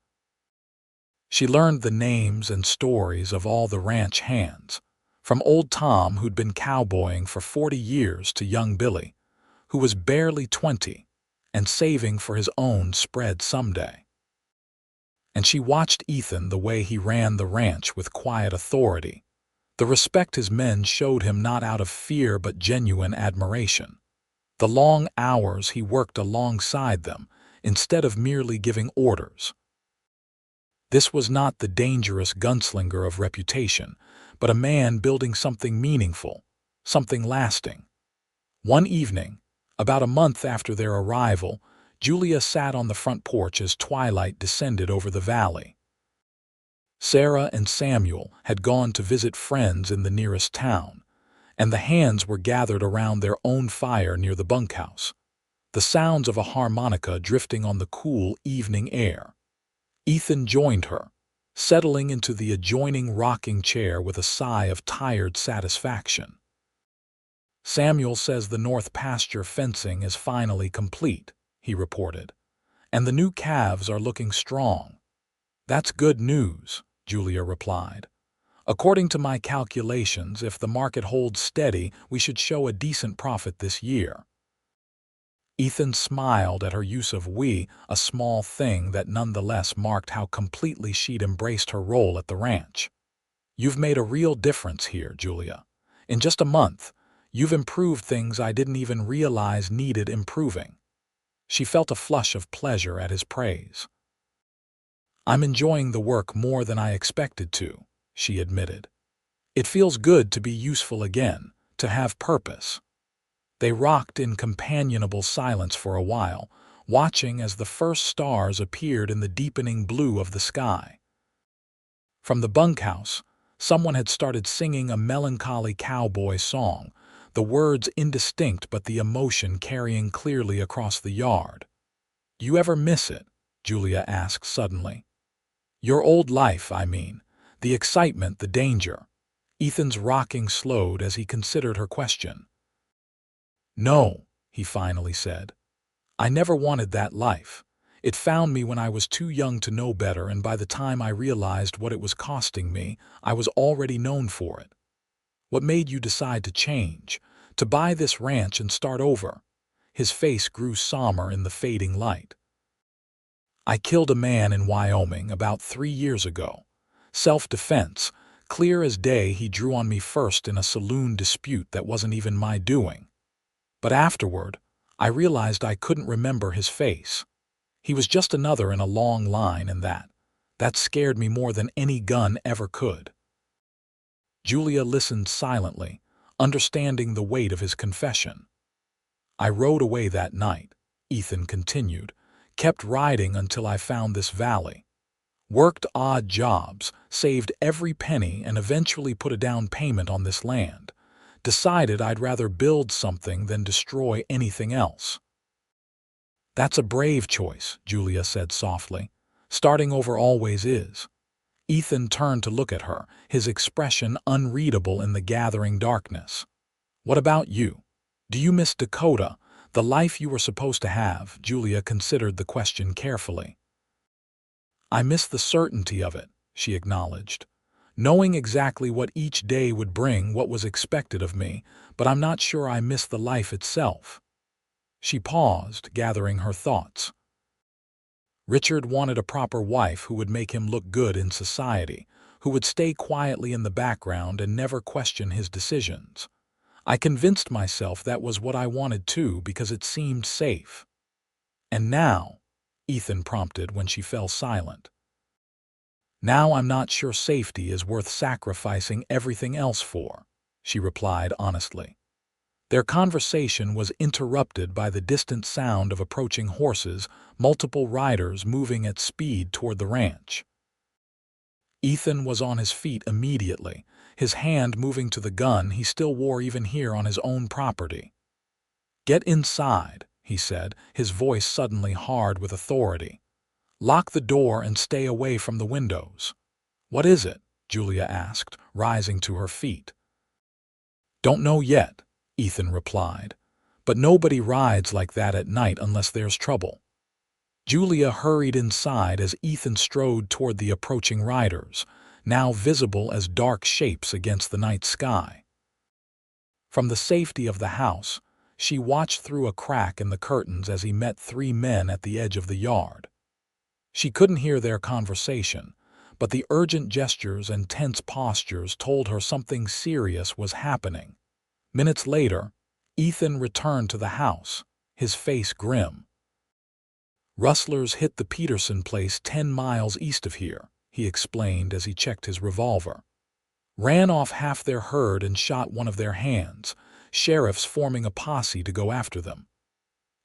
She learned the names and stories of all the ranch hands, From old Tom, who'd been cowboying for 40 years, to young Billy, who was barely 20 and saving for his own spread someday. And she watched Ethan, the way he ran the ranch with quiet authority, the respect his men showed him not out of fear but genuine admiration. The long hours he worked alongside them, instead of merely giving orders. This was not the dangerous gunslinger of reputation, but a man building something meaningful, something lasting. One evening, about a month after their arrival, Julia sat on the front porch as twilight descended over the valley. Sarah and Samuel had gone to visit friends in the nearest town, and the hands were gathered around their own fire near the bunkhouse, the sounds of a harmonica drifting on the cool evening air. Ethan joined her, settling into the adjoining rocking chair with a sigh of tired satisfaction. "Samuel says the north pasture fencing is finally complete," he reported, "and the new calves are looking strong." "That's good news," Julia replied. "According to my calculations, if the market holds steady, we should show a decent profit this year." Ethan smiled at her use of we, a small thing that nonetheless marked how completely she'd embraced her role at the ranch. "You've made a real difference here, Julia. In just a month, you've improved things I didn't even realize needed improving." She felt a flush of pleasure at his praise. "I'm enjoying the work more than I expected to," she admitted. "It feels good to be useful again, to have purpose." They rocked in companionable silence for a while, watching as the first stars appeared in the deepening blue of the sky. From the bunkhouse, someone had started singing a melancholy cowboy song, the words indistinct but the emotion carrying clearly across the yard. "You ever miss it?" Julia asked suddenly. "Your old life, I mean. The excitement, the danger." Ethan's rocking slowed as he considered her question. "No," he finally said. "I never wanted that life. It found me when I was too young to know better, and by the time I realized what it was costing me, I was already known for it." "What made you decide to change, to buy this ranch and start over?" His face grew somber in the fading light. "I killed a man in Wyoming about 3 years ago. Self-defense. Clear as day, he drew on me first in a saloon dispute that wasn't even my doing. But afterward, I realized I couldn't remember his face. He was just another in a long line, and that scared me more than any gun ever could." Julia listened silently, understanding the weight of his confession. "I rode away that night," Ethan continued, "kept riding until I found this valley. Worked odd jobs, saved every penny, and eventually put a down payment on this land. Decided I'd rather build something than destroy anything else." "That's a brave choice," Julia said softly. "Starting over always is." Ethan turned to look at her, his expression unreadable in the gathering darkness. "What about you? Do you miss Dakota, the life you were supposed to have?" Julia considered the question carefully. "I miss the certainty of it," she acknowledged. "Knowing exactly what each day would bring, what was expected of me, but I'm not sure I miss the life itself." She paused, gathering her thoughts. "Richard wanted a proper wife who would make him look good in society, who would stay quietly in the background and never question his decisions. I convinced myself that was what I wanted too, because it seemed safe." "And now?" Ethan prompted when she fell silent. "Now I'm not sure safety is worth sacrificing everything else for," she replied honestly. Their conversation was interrupted by the distant sound of approaching horses, multiple riders moving at speed toward the ranch. Ethan was on his feet immediately, his hand moving to the gun he still wore even here on his own property. "Get inside," he said, his voice suddenly hard with authority. "Lock the door and stay away from the windows." "What is it?" Julia asked, rising to her feet. "Don't know yet," Ethan replied. "But nobody rides like that at night unless there's trouble." Julia hurried inside as Ethan strode toward the approaching riders, now visible as dark shapes against the night sky. From the safety of the house, she watched through a crack in the curtains as he met 3 men at the edge of the yard. She couldn't hear their conversation, but the urgent gestures and tense postures told her something serious was happening. Minutes later, Ethan returned to the house, his face grim. "Rustlers hit the Peterson place 10 miles east of here," he explained as he checked his revolver. "Ran off half their herd and shot one of their hands, sheriffs forming a posse to go after them."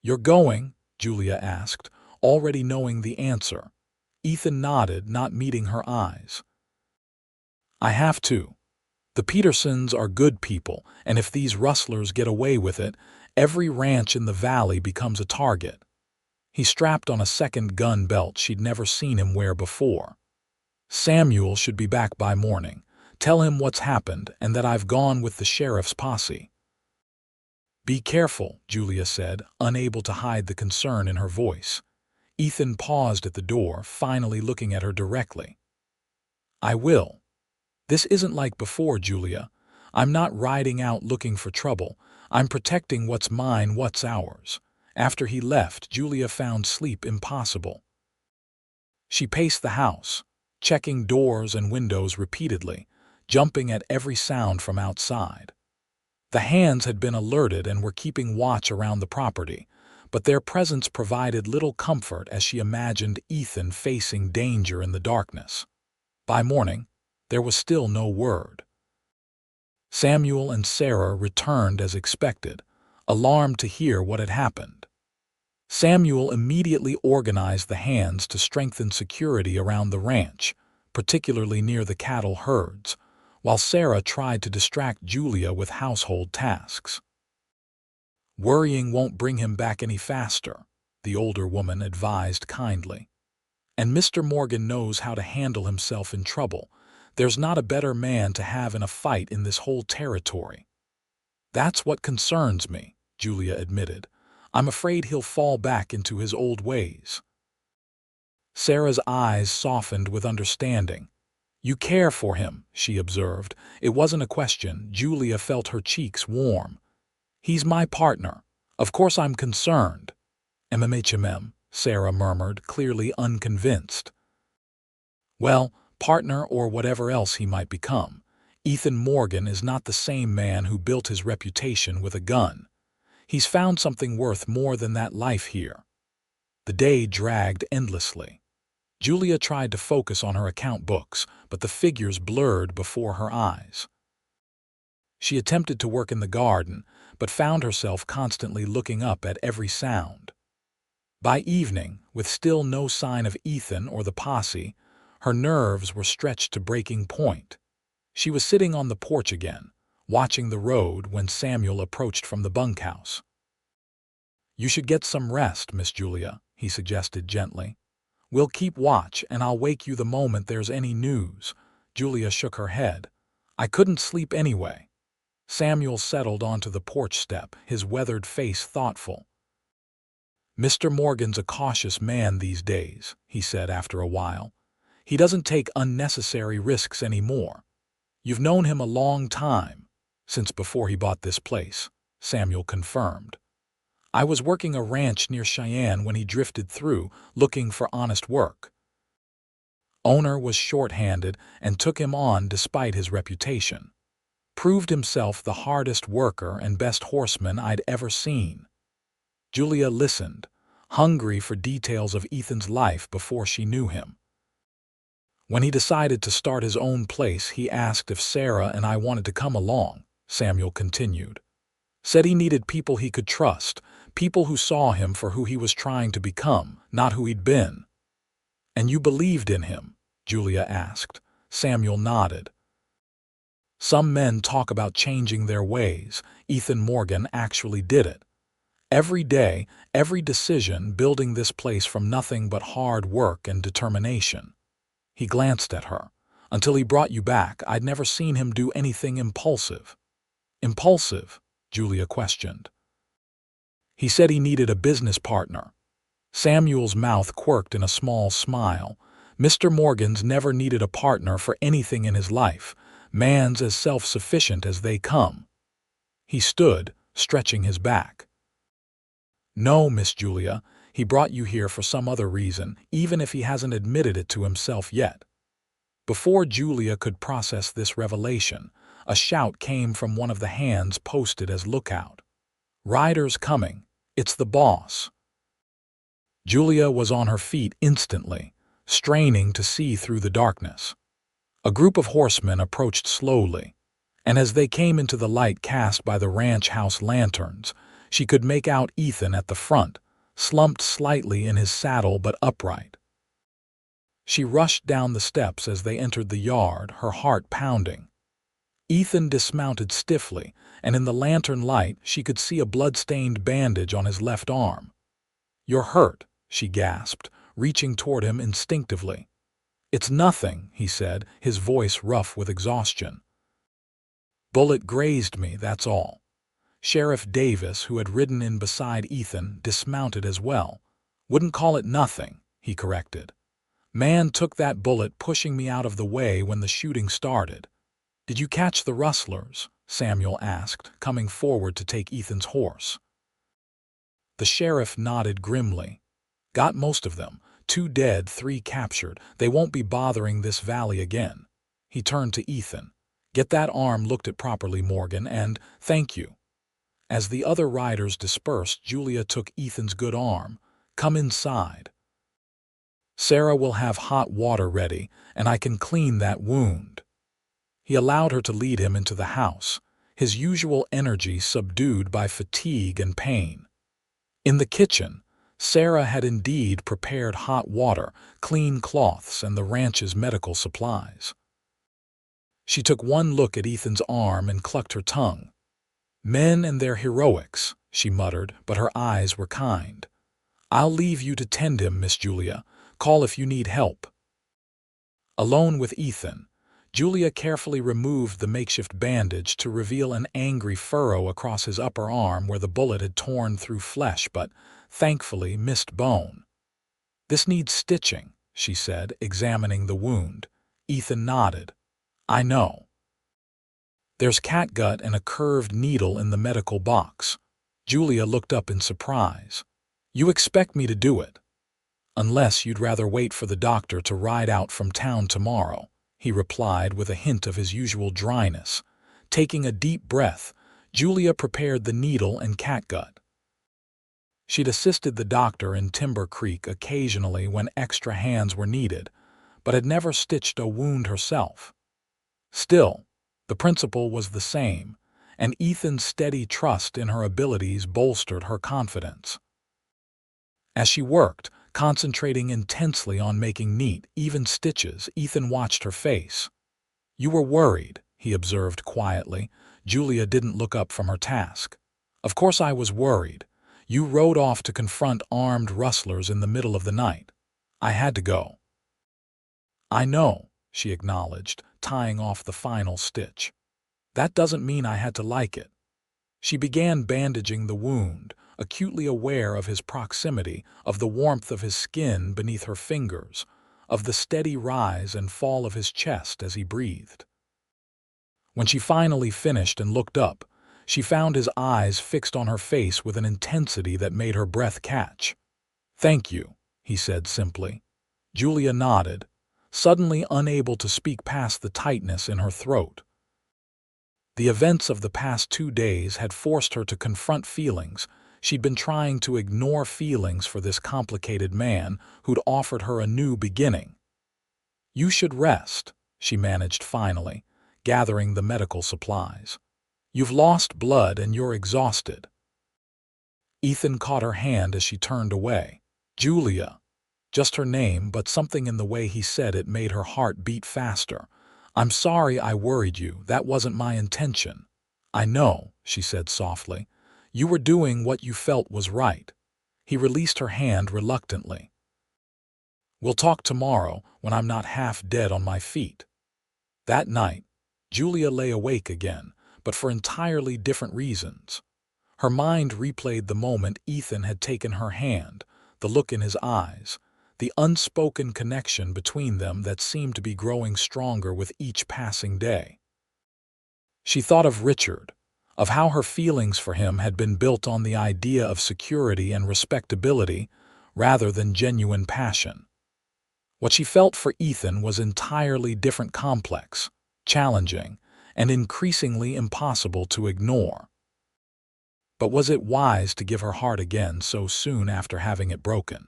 "You're going?" Julia asked, already knowing the answer. Ethan nodded, not meeting her eyes. "I have to. The Petersons are good people, and if these rustlers get away with it, every ranch in the valley becomes a target." He strapped on a second gun belt she'd never seen him wear before. "Samuel should be back by morning. Tell him what's happened and that I've gone with the sheriff's posse." "Be careful," Julia said, unable to hide the concern in her voice. Ethan paused at the door, finally looking at her directly. "I will. This isn't like before, Julia. I'm not riding out looking for trouble. I'm protecting what's mine, what's ours." After he left, Julia found sleep impossible. She paced the house, checking doors and windows repeatedly, jumping at every sound from outside. The hands had been alerted and were keeping watch around the property, but their presence provided little comfort as she imagined Ethan facing danger in the darkness. By morning, there was still no word. Samuel and Sarah returned as expected, alarmed to hear what had happened. Samuel immediately organized the hands to strengthen security around the ranch, particularly near the cattle herds, while Sarah tried to distract Julia with household tasks. "Worrying won't bring him back any faster," the older woman advised kindly. "And Mr. Morgan knows how to handle himself in trouble. There's not a better man to have in a fight in this whole territory." "That's what concerns me," Julia admitted. "I'm afraid he'll fall back into his old ways." Sarah's eyes softened with understanding. "You care for him," she observed. It wasn't a question. Julia felt her cheeks warm. "He's my partner. Of course I'm concerned." "MMHMM," Sarah murmured, clearly unconvinced. "Well, partner or whatever else he might become, Ethan Morgan is not the same man who built his reputation with a gun. He's found something worth more than that life here." The day dragged endlessly. Julia tried to focus on her account books, but the figures blurred before her eyes. She attempted to work in the garden, but found herself constantly looking up at every sound. By evening, with still no sign of Ethan or the posse, her nerves were stretched to breaking point. She was sitting on the porch again, watching the road when Samuel approached from the bunkhouse. "You should get some rest, Miss Julia," he suggested gently. "We'll keep watch and I'll wake you the moment there's any news." Julia shook her head. "I couldn't sleep anyway." Samuel settled onto the porch step, his weathered face thoughtful. "Mr. Morgan's a cautious man these days," he said after a while. "He doesn't take unnecessary risks anymore. You've known him a long time, since before he bought this place," Samuel confirmed. "I was working a ranch near Cheyenne when he drifted through, looking for honest work. Owner was short-handed and took him on despite his reputation. Proved himself the hardest worker and best horseman I'd ever seen." Julia listened, hungry for details of Ethan's life before she knew him. "When he decided to start his own place, he asked if Sarah and I wanted to come along," Samuel continued. "Said he needed people he could trust, people who saw him for who he was trying to become, not who he'd been." "And you believed in him?" Julia asked. Samuel nodded. "Some men talk about changing their ways. Ethan Morgan actually did it. Every day, every decision, building this place from nothing but hard work and determination." He glanced at her. "Until he brought you back, I'd never seen him do anything impulsive." "Impulsive?" Julia questioned. "He said he needed a business partner." Samuel's mouth quirked in a small smile. Mr. Morgan's never needed a partner for anything in his life. Man's as self-sufficient as they come. He stood, stretching his back. No, Miss Julia, he brought you here for some other reason, even if he hasn't admitted it to himself yet. Before Julia could process this revelation, a shout came from one of the hands posted as lookout. "Riders coming. It's the boss." Julia was on her feet instantly, straining to see through the darkness. A group of horsemen approached slowly, and as they came into the light cast by the ranch house lanterns, she could make out Ethan at the front, slumped slightly in his saddle but upright. She rushed down the steps as they entered the yard, her heart pounding. Ethan dismounted stiffly, and in the lantern light she could see a blood-stained bandage on his left arm. "You're hurt," she gasped, reaching toward him instinctively. "It's nothing," he said, his voice rough with exhaustion. "Bullet grazed me, that's all." Sheriff Davis, who had ridden in beside Ethan, dismounted as well. "Wouldn't call it nothing," he corrected. "Man took that bullet pushing me out of the way when the shooting started." "Did you catch the rustlers?" Samuel asked, coming forward to take Ethan's horse. The sheriff nodded grimly. "Got most of them. 2 dead, 3 captured. They won't be bothering this valley again." He turned to Ethan. "Get that arm looked at properly, Morgan, and thank you." As the other riders dispersed, Julia took Ethan's good arm. "Come inside. Sarah will have hot water ready, and I can clean that wound." He allowed her to lead him into the house, his usual energy subdued by fatigue and pain. In the kitchen, Sarah had indeed prepared hot water, clean cloths, and the ranch's medical supplies. She took one look at Ethan's arm and clucked her tongue. "Men and their heroics," she muttered, but her eyes were kind. "I'll leave you to tend him, Miss Julia. Call if you need help." Alone with Ethan, Julia carefully removed the makeshift bandage to reveal an angry furrow across his upper arm where the bullet had torn through flesh but, thankfully, missed bone. "This needs stitching," she said, examining the wound. Ethan nodded. "I know. There's catgut and a curved needle in the medical box." Julia looked up in surprise. "You expect me to do it?" "Unless you'd rather wait for the doctor to ride out from town tomorrow," he replied with a hint of his usual dryness. Taking a deep breath, Julia prepared the needle and catgut. She'd assisted the doctor in Timber Creek occasionally when extra hands were needed, but had never stitched a wound herself. Still, the principle was the same, and Ethan's steady trust in her abilities bolstered her confidence. As she worked, concentrating intensely on making neat, even stitches, Ethan watched her face. "You were worried," he observed quietly. Julia didn't look up from her task. "Of course I was worried. You rode off to confront armed rustlers in the middle of the night. I had to go." "I know," she acknowledged, tying off the final stitch. "That doesn't mean I had to like it." She began bandaging the wound, acutely aware of his proximity, of the warmth of his skin beneath her fingers, of the steady rise and fall of his chest as he breathed. When she finally finished and looked up, she found his eyes fixed on her face with an intensity that made her breath catch. "Thank you," he said simply. Julia nodded, suddenly unable to speak past the tightness in her throat. The events of the past 2 days had forced her to confront feelings. She'd been trying to ignore feelings for this complicated man who'd offered her a new beginning. "You should rest," she managed finally, gathering the medical supplies. "You've lost blood and you're exhausted." Ethan caught her hand as she turned away. "Julia." Just her name, but something in the way he said it made her heart beat faster. "I'm sorry I worried you. That wasn't my intention." "I know," she said softly. "You were doing what you felt was right." He released her hand reluctantly. "We'll talk tomorrow when I'm not half dead on my feet." That night, Julia lay awake again, but for entirely different reasons. Her mind replayed the moment Ethan had taken her hand, the look in his eyes, the unspoken connection between them that seemed to be growing stronger with each passing day. She thought of Richard, of how her feelings for him had been built on the idea of security and respectability rather than genuine passion. What she felt for Ethan was entirely different, complex, challenging, and increasingly impossible to ignore. But was it wise to give her heart again so soon after having it broken?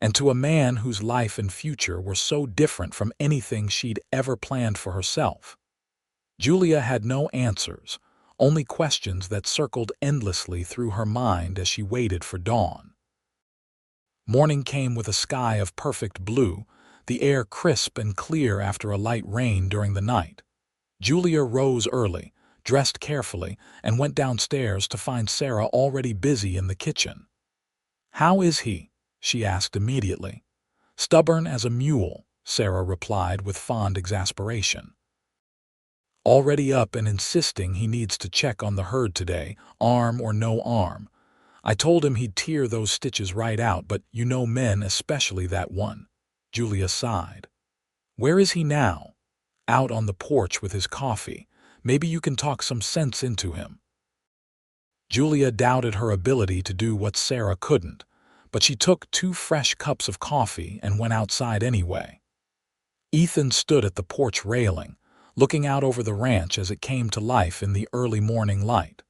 And to a man whose life and future were so different from anything she'd ever planned for herself? Julia had no answers, only questions that circled endlessly through her mind as she waited for dawn. Morning came with a sky of perfect blue, the air crisp and clear after a light rain during the night. Julia rose early, dressed carefully, and went downstairs to find Sarah already busy in the kitchen. "How is he?" she asked immediately. "Stubborn as a mule," Sarah replied with fond exasperation. "Already up and insisting he needs to check on the herd today, arm or no arm. I told him he'd tear those stitches right out, but you know men, especially that one." Julia sighed. "Where is he now?" "Out on the porch with his coffee. Maybe you can talk some sense into him." Julia doubted her ability to do what Sarah couldn't, but she took 2 fresh cups of coffee and went outside anyway. Ethan stood at the porch railing, looking out over the ranch as it came to life in the early morning light.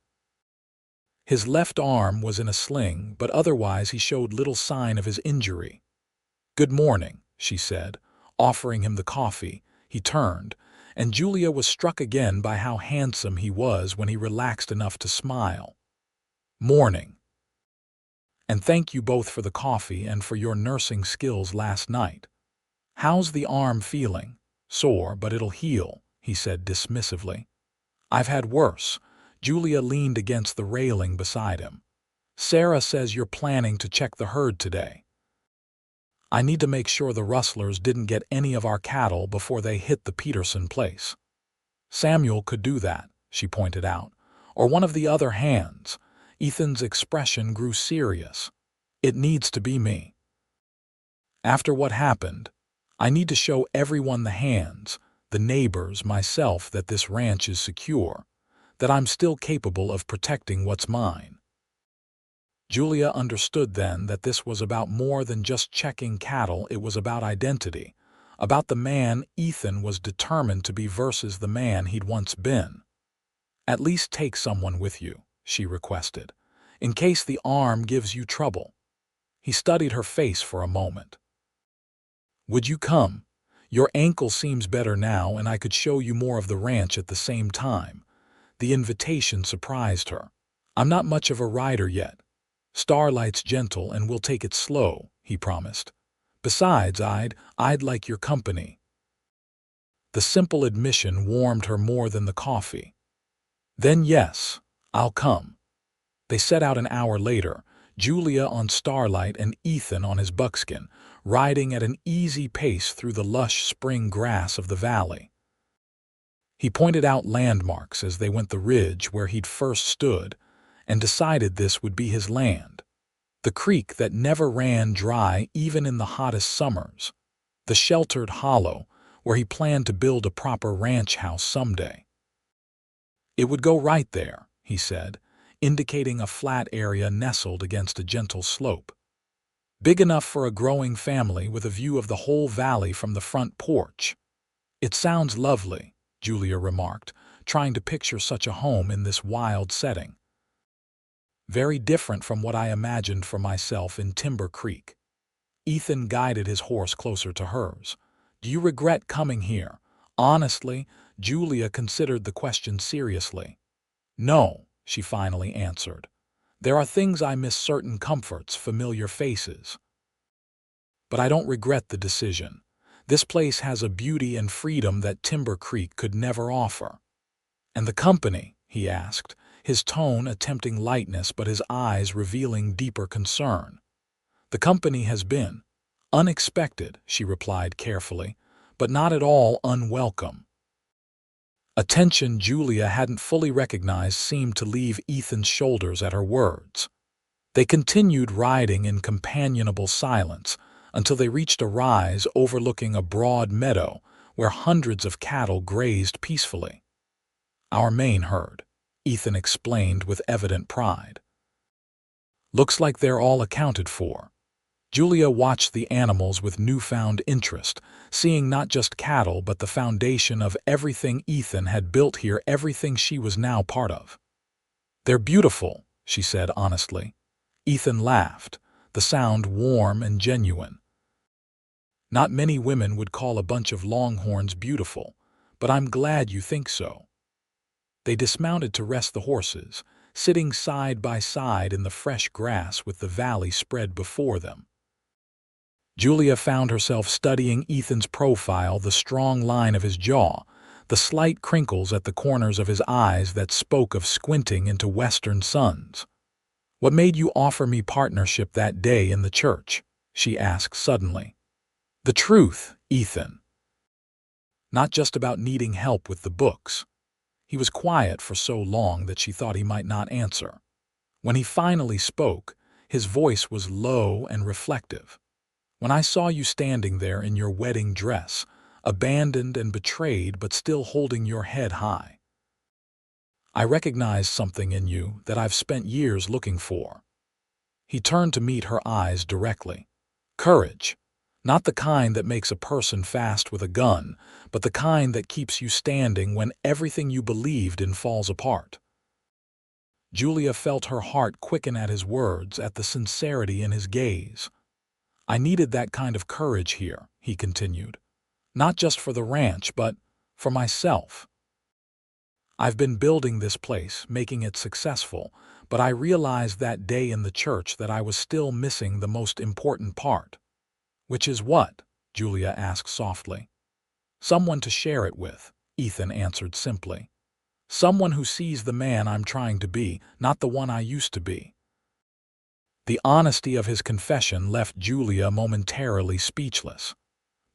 His left arm was in a sling, but otherwise he showed little sign of his injury. "Good morning," she said, offering him the coffee. He turned, and Julia was struck again by how handsome he was when he relaxed enough to smile. "Morning. And thank you both for the coffee and for your nursing skills last night. How's the arm feeling?" "Sore, but it'll heal," he said dismissively. "I've had worse." Julia leaned against the railing beside him. "Sarah says you're planning to check the herd today. I need to make sure the rustlers didn't get any of our cattle before they hit the Peterson place." "Samuel could do that," she pointed out, "or one of the other hands." Ethan's expression grew serious. "It needs to be me. After what happened, I need to show everyone, the hands, the neighbors, myself, that this ranch is secure, that I'm still capable of protecting what's mine." Julia understood then that this was about more than just checking cattle. It was about identity, about the man Ethan was determined to be versus the man he'd once been. "At least take someone with you," she requested, "in case the arm gives you trouble." He studied her face for a moment. "Would you come? Your ankle seems better now, and I could show you more of the ranch at the same time." The invitation surprised her. "I'm not much of a rider yet. Starlight's gentle and we'll take it slow," he promised. "Besides, I'd like your company." The simple admission warmed her more than the coffee. "Then yes, I'll come." They set out an hour later, Julia on Starlight and Ethan on his buckskin, riding at an easy pace through the lush spring grass of the valley. He pointed out landmarks as they went, the ridge where he'd first stood, and decided this would be his land. The creek that never ran dry even in the hottest summers. The sheltered hollow where he planned to build a proper ranch house someday. "It would go right there," he said, indicating a flat area nestled against a gentle slope. "Big enough for a growing family with a view of the whole valley from the front porch." "It sounds lovely," Julia remarked, trying to picture such a home in this wild setting. "Very different from what I imagined for myself in Timber Creek." Ethan guided his horse closer to hers. "Do you regret coming here?" Honestly, Julia considered the question seriously. "No," she finally answered. "There are things I miss, certain comforts, familiar faces. But I don't regret the decision. This place has a beauty and freedom that Timber Creek could never offer." "And the company?" he asked, his tone attempting lightness but his eyes revealing deeper concern. "The company has been unexpected," she replied carefully, "but not at all unwelcome." A tension Julia hadn't fully recognized seemed to leave Ethan's shoulders at her words. They continued riding in companionable silence, until they reached a rise overlooking a broad meadow where hundreds of cattle grazed peacefully. "Our main herd," Ethan explained with evident pride. "Looks like they're all accounted for." Julia watched the animals with newfound interest, seeing not just cattle but the foundation of everything Ethan had built here, everything she was now part of. "They're beautiful," she said honestly. Ethan laughed, the sound warm and genuine. "Not many women would call a bunch of longhorns beautiful, but I'm glad you think so." They dismounted to rest the horses, sitting side by side in the fresh grass with the valley spread before them. Julia found herself studying Ethan's profile, the strong line of his jaw, the slight crinkles at the corners of his eyes that spoke of squinting into western suns. "What made you offer me partnership that day in the church?" she asked suddenly. "The truth, Ethan." "Not just about needing help with the books." He was quiet for so long that she thought he might not answer. When he finally spoke, his voice was low and reflective. "When I saw you standing there in your wedding dress, abandoned and betrayed but still holding your head high, I recognized something in you that I've spent years looking for." He turned to meet her eyes directly. "Courage. Not the kind that makes a person fast with a gun, but the kind that keeps you standing when everything you believed in falls apart." Julia felt her heart quicken at his words, at the sincerity in his gaze. "I needed that kind of courage here," he continued. "Not just for the ranch, but for myself. I've been building this place, making it successful, but I realized that day in the church that I was still missing the most important part." "Which is what?" Julia asked softly. "Someone to share it with," Ethan answered simply. "Someone who sees the man I'm trying to be, not the one I used to be." The honesty of his confession left Julia momentarily speechless.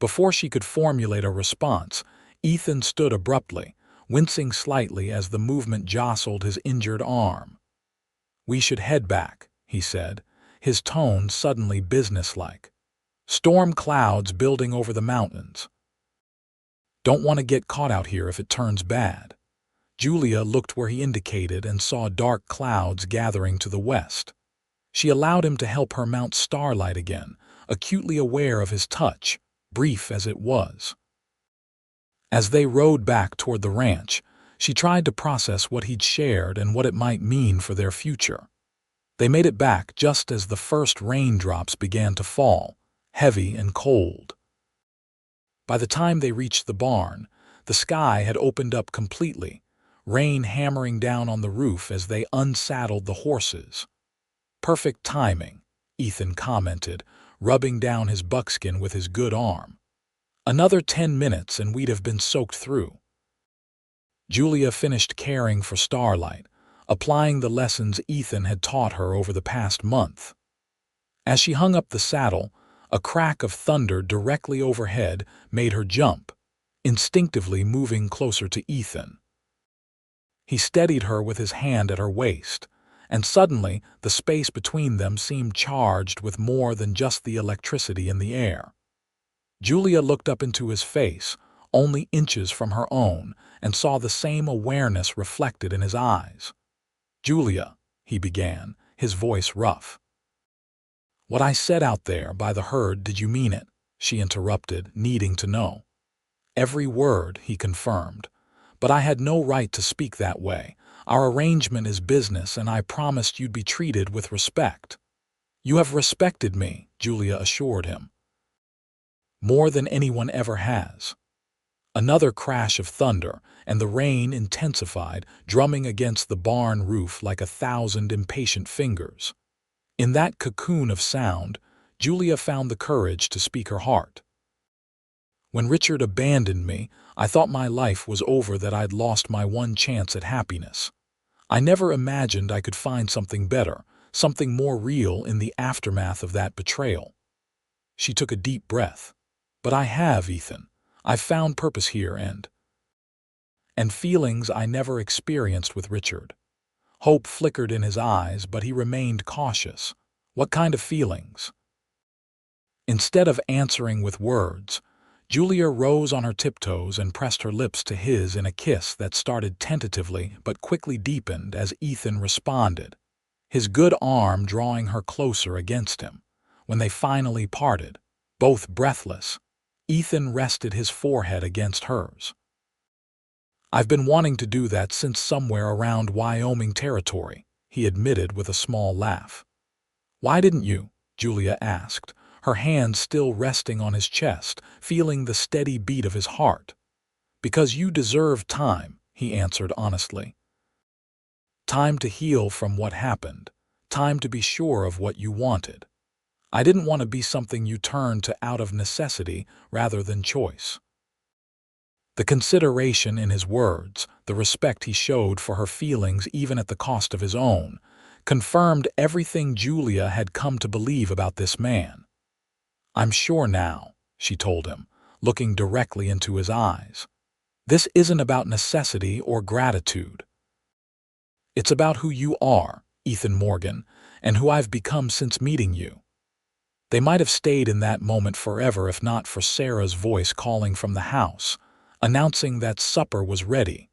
Before she could formulate a response, Ethan stood abruptly, wincing slightly as the movement jostled his injured arm. "We should head back," he said, his tone suddenly businesslike. "Storm clouds building over the mountains. Don't want to get caught out here if it turns bad." Julia looked where he indicated and saw dark clouds gathering to the west. She allowed him to help her mount Starlight again, acutely aware of his touch, brief as it was. As they rode back toward the ranch, she tried to process what he'd shared and what it might mean for their future. They made it back just as the first raindrops began to fall, heavy and cold. By the time they reached the barn, the sky had opened up completely, rain hammering down on the roof as they unsaddled the horses. "Perfect timing," Ethan commented, rubbing down his buckskin with his good arm. "Another 10 minutes and we'd have been soaked through." Julia finished caring for Starlight, applying the lessons Ethan had taught her over the past month. As she hung up the saddle, a crack of thunder directly overhead made her jump, instinctively moving closer to Ethan. He steadied her with his hand at her waist, and suddenly the space between them seemed charged with more than just the electricity in the air. Julia looked up into his face, only inches from her own, and saw the same awareness reflected in his eyes. "Julia," he began, his voice rough. "What I said out there by the herd, did you mean it?" she interrupted, needing to know. "Every word," he confirmed. "But I had no right to speak that way. Our arrangement is business, and I promised you'd be treated with respect." "You have respected me," Julia assured him. "More than anyone ever has." Another crash of thunder, and the rain intensified, drumming against the barn roof like 1,000 impatient fingers. In that cocoon of sound, Julia found the courage to speak her heart. "When Richard abandoned me, I thought my life was over, that I'd lost my one chance at happiness. I never imagined I could find something better, something more real in the aftermath of that betrayal." She took a deep breath. "But I have, Ethan. I've found purpose here and feelings I never experienced with Richard." Hope flickered in his eyes, but he remained cautious. "What kind of feelings?" Instead of answering with words, Julia rose on her tiptoes and pressed her lips to his in a kiss that started tentatively but quickly deepened as Ethan responded, his good arm drawing her closer against him. When they finally parted, both breathless, Ethan rested his forehead against hers. "I've been wanting to do that since somewhere around Wyoming Territory," he admitted with a small laugh. "Why didn't you?" Julia asked, her hand still resting on his chest, feeling the steady beat of his heart. "Because you deserve time," he answered honestly. "Time to heal from what happened, time to be sure of what you wanted. I didn't want to be something you turned to out of necessity rather than choice." The consideration in his words, the respect he showed for her feelings even at the cost of his own, confirmed everything Julia had come to believe about this man. "I'm sure now," she told him, looking directly into his eyes. "This isn't about necessity or gratitude. It's about who you are, Ethan Morgan, and who I've become since meeting you." They might have stayed in that moment forever if not for Sarah's voice calling from the house, announcing that supper was ready.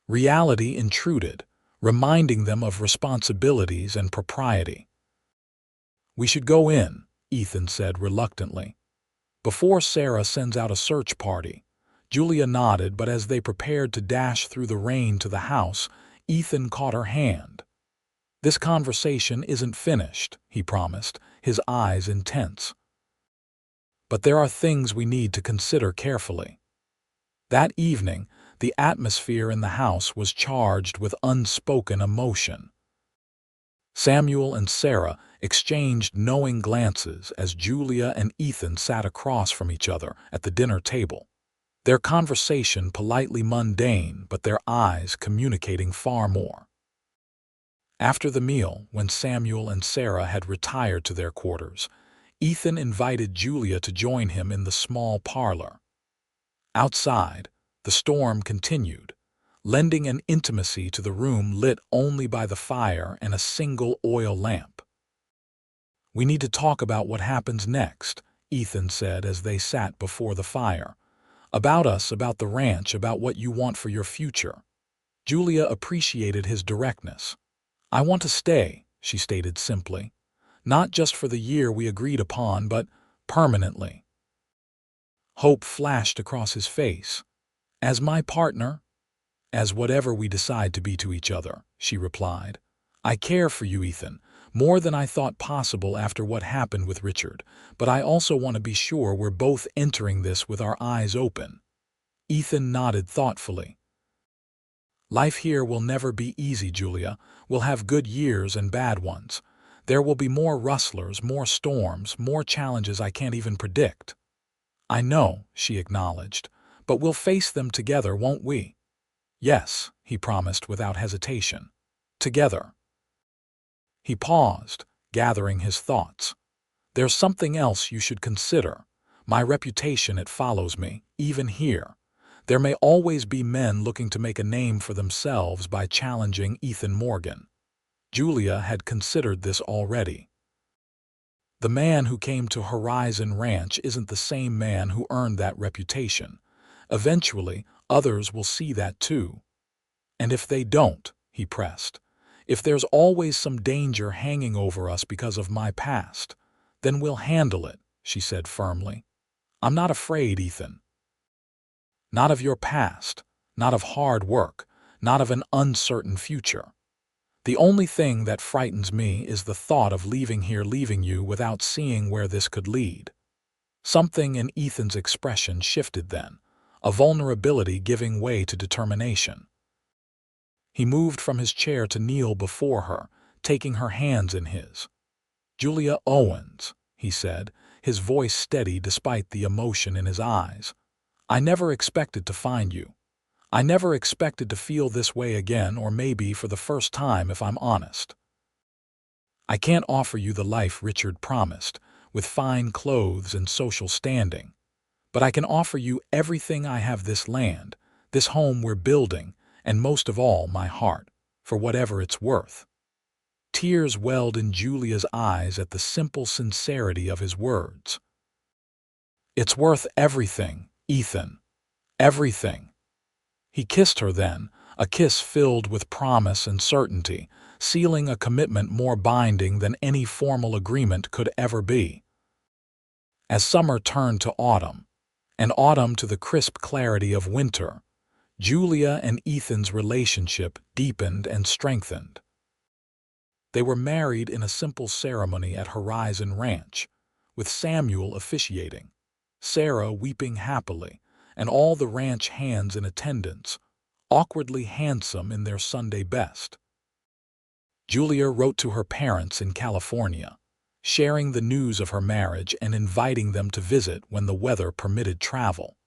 Reality intruded, reminding them of responsibilities and propriety. "We should go in," Ethan said reluctantly. "Before Sarah sends out a search party." Julia nodded, but as they prepared to dash through the rain to the house, Ethan caught her hand. "This conversation isn't finished," he promised, his eyes intense. "But there are things we need to consider carefully." That evening, the atmosphere in the house was charged with unspoken emotion. Samuel and Sarah exchanged knowing glances as Julia and Ethan sat across from each other at the dinner table. Their conversation politely mundane, but their eyes communicating far more. After the meal, when Samuel and Sarah had retired to their quarters, Ethan invited Julia to join him in the small parlor. Outside, the storm continued, lending an intimacy to the room lit only by the fire and a single oil lamp. "We need to talk about what happens next," Ethan said as they sat before the fire. "About us, about the ranch, about what you want for your future." Julia appreciated his directness. "I want to stay," she stated simply. "Not just for the year we agreed upon, but permanently." Hope flashed across his face. "As my partner?" "As whatever we decide to be to each other," she replied. "I care for you, Ethan, more than I thought possible after what happened with Richard, but I also want to be sure we're both entering this with our eyes open." Ethan nodded thoughtfully. "Life here will never be easy, Julia. We'll have good years and bad ones. There will be more rustlers, more storms, more challenges I can't even predict." "I know," she acknowledged, "but we'll face them together, won't we?" "Yes," he promised without hesitation. "Together." He paused, gathering his thoughts. "There's something else you should consider. My reputation, it follows me, even here. There may always be men looking to make a name for themselves by challenging Ethan Morgan." Julia had considered this already. "The man who came to Horizon Ranch isn't the same man who earned that reputation. Eventually, others will see that too." "And if they don't," he pressed, "if there's always some danger hanging over us because of my past, then we'll handle it," she said firmly. "I'm not afraid, Ethan. Not of your past, not of hard work, not of an uncertain future. The only thing that frightens me is the thought of leaving you without seeing where this could lead." Something in Ethan's expression shifted then, a vulnerability giving way to determination. He moved from his chair to kneel before her, taking her hands in his. "Julia Owens," he said, his voice steady despite the emotion in his eyes. "I never expected to find you. I never expected to feel this way again, or maybe for the first time if I'm honest. I can't offer you the life Richard promised, with fine clothes and social standing. But I can offer you everything I have: this land, this home we're building, and most of all, my heart, for whatever it's worth." Tears welled in Julia's eyes at the simple sincerity of his words. It's worth everything, Ethan. Everything." He kissed her then, a kiss filled with promise and certainty, sealing a commitment more binding than any formal agreement could ever be. As summer turned to autumn, and autumn to the crisp clarity of winter, Julia and Ethan's relationship deepened and strengthened. They were married in a simple ceremony at Horizon Ranch, with Samuel officiating, Sarah weeping happily, and all the ranch hands in attendance, awkwardly handsome in their Sunday best. Julia wrote to her parents in California, sharing the news of her marriage and inviting them to visit when the weather permitted travel.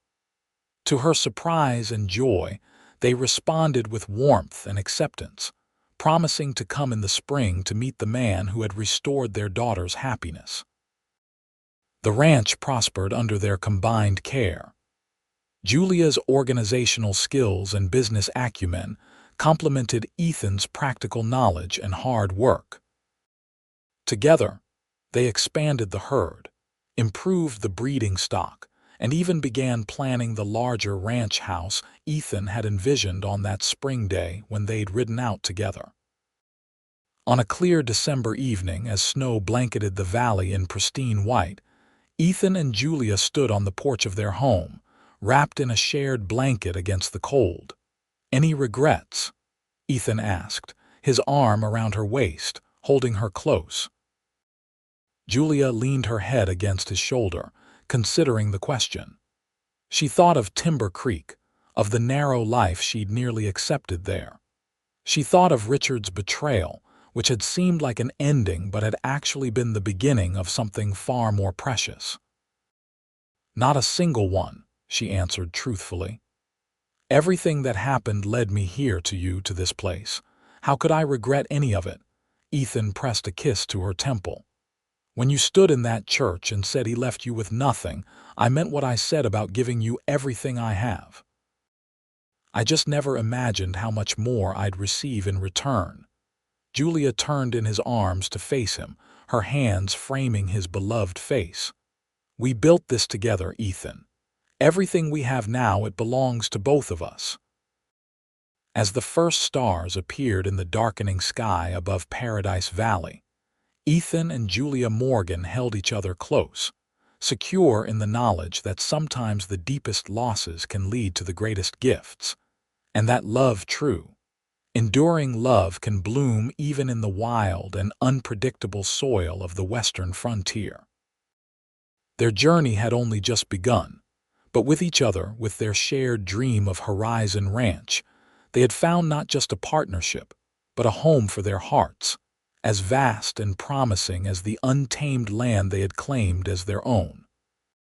To her surprise and joy, they responded with warmth and acceptance, promising to come in the spring to meet the man who had restored their daughter's happiness. The ranch prospered under their combined care. Julia's organizational skills and business acumen complemented Ethan's practical knowledge and hard work. Together, they expanded the herd, improved the breeding stock, and even began planning the larger ranch house Ethan had envisioned on that spring day when they'd ridden out together. On a clear December evening, as snow blanketed the valley in pristine white, Ethan and Julia stood on the porch of their home, wrapped in a shared blanket against the cold. "Any regrets?" Ethan asked, his arm around her waist, holding her close. Julia leaned her head against his shoulder, considering the question. She thought of Timber Creek, of the narrow life she'd nearly accepted there. She thought of Richard's betrayal, which had seemed like an ending but had actually been the beginning of something far more precious. "Not a single one," she answered truthfully. "Everything that happened led me here to you, to this place. How could I regret any of it?" Ethan pressed a kiss to her temple. "When you stood in that church and said he left you with nothing, I meant what I said about giving you everything I have. I just never imagined how much more I'd receive in return." Julia turned in his arms to face him, her hands framing his beloved face. "We built this together, Ethan. Everything we have now, it belongs to both of us." As the first stars appeared in the darkening sky above Paradise Valley, Ethan and Julia Morgan held each other close, secure in the knowledge that sometimes the deepest losses can lead to the greatest gifts, and that love true, enduring love can bloom even in the wild and unpredictable soil of the western frontier. Their journey had only just begun, but with each other, with their shared dream of Horizon Ranch, they had found not just a partnership, but a home for their hearts, as vast and promising as the untamed land they had claimed as their own.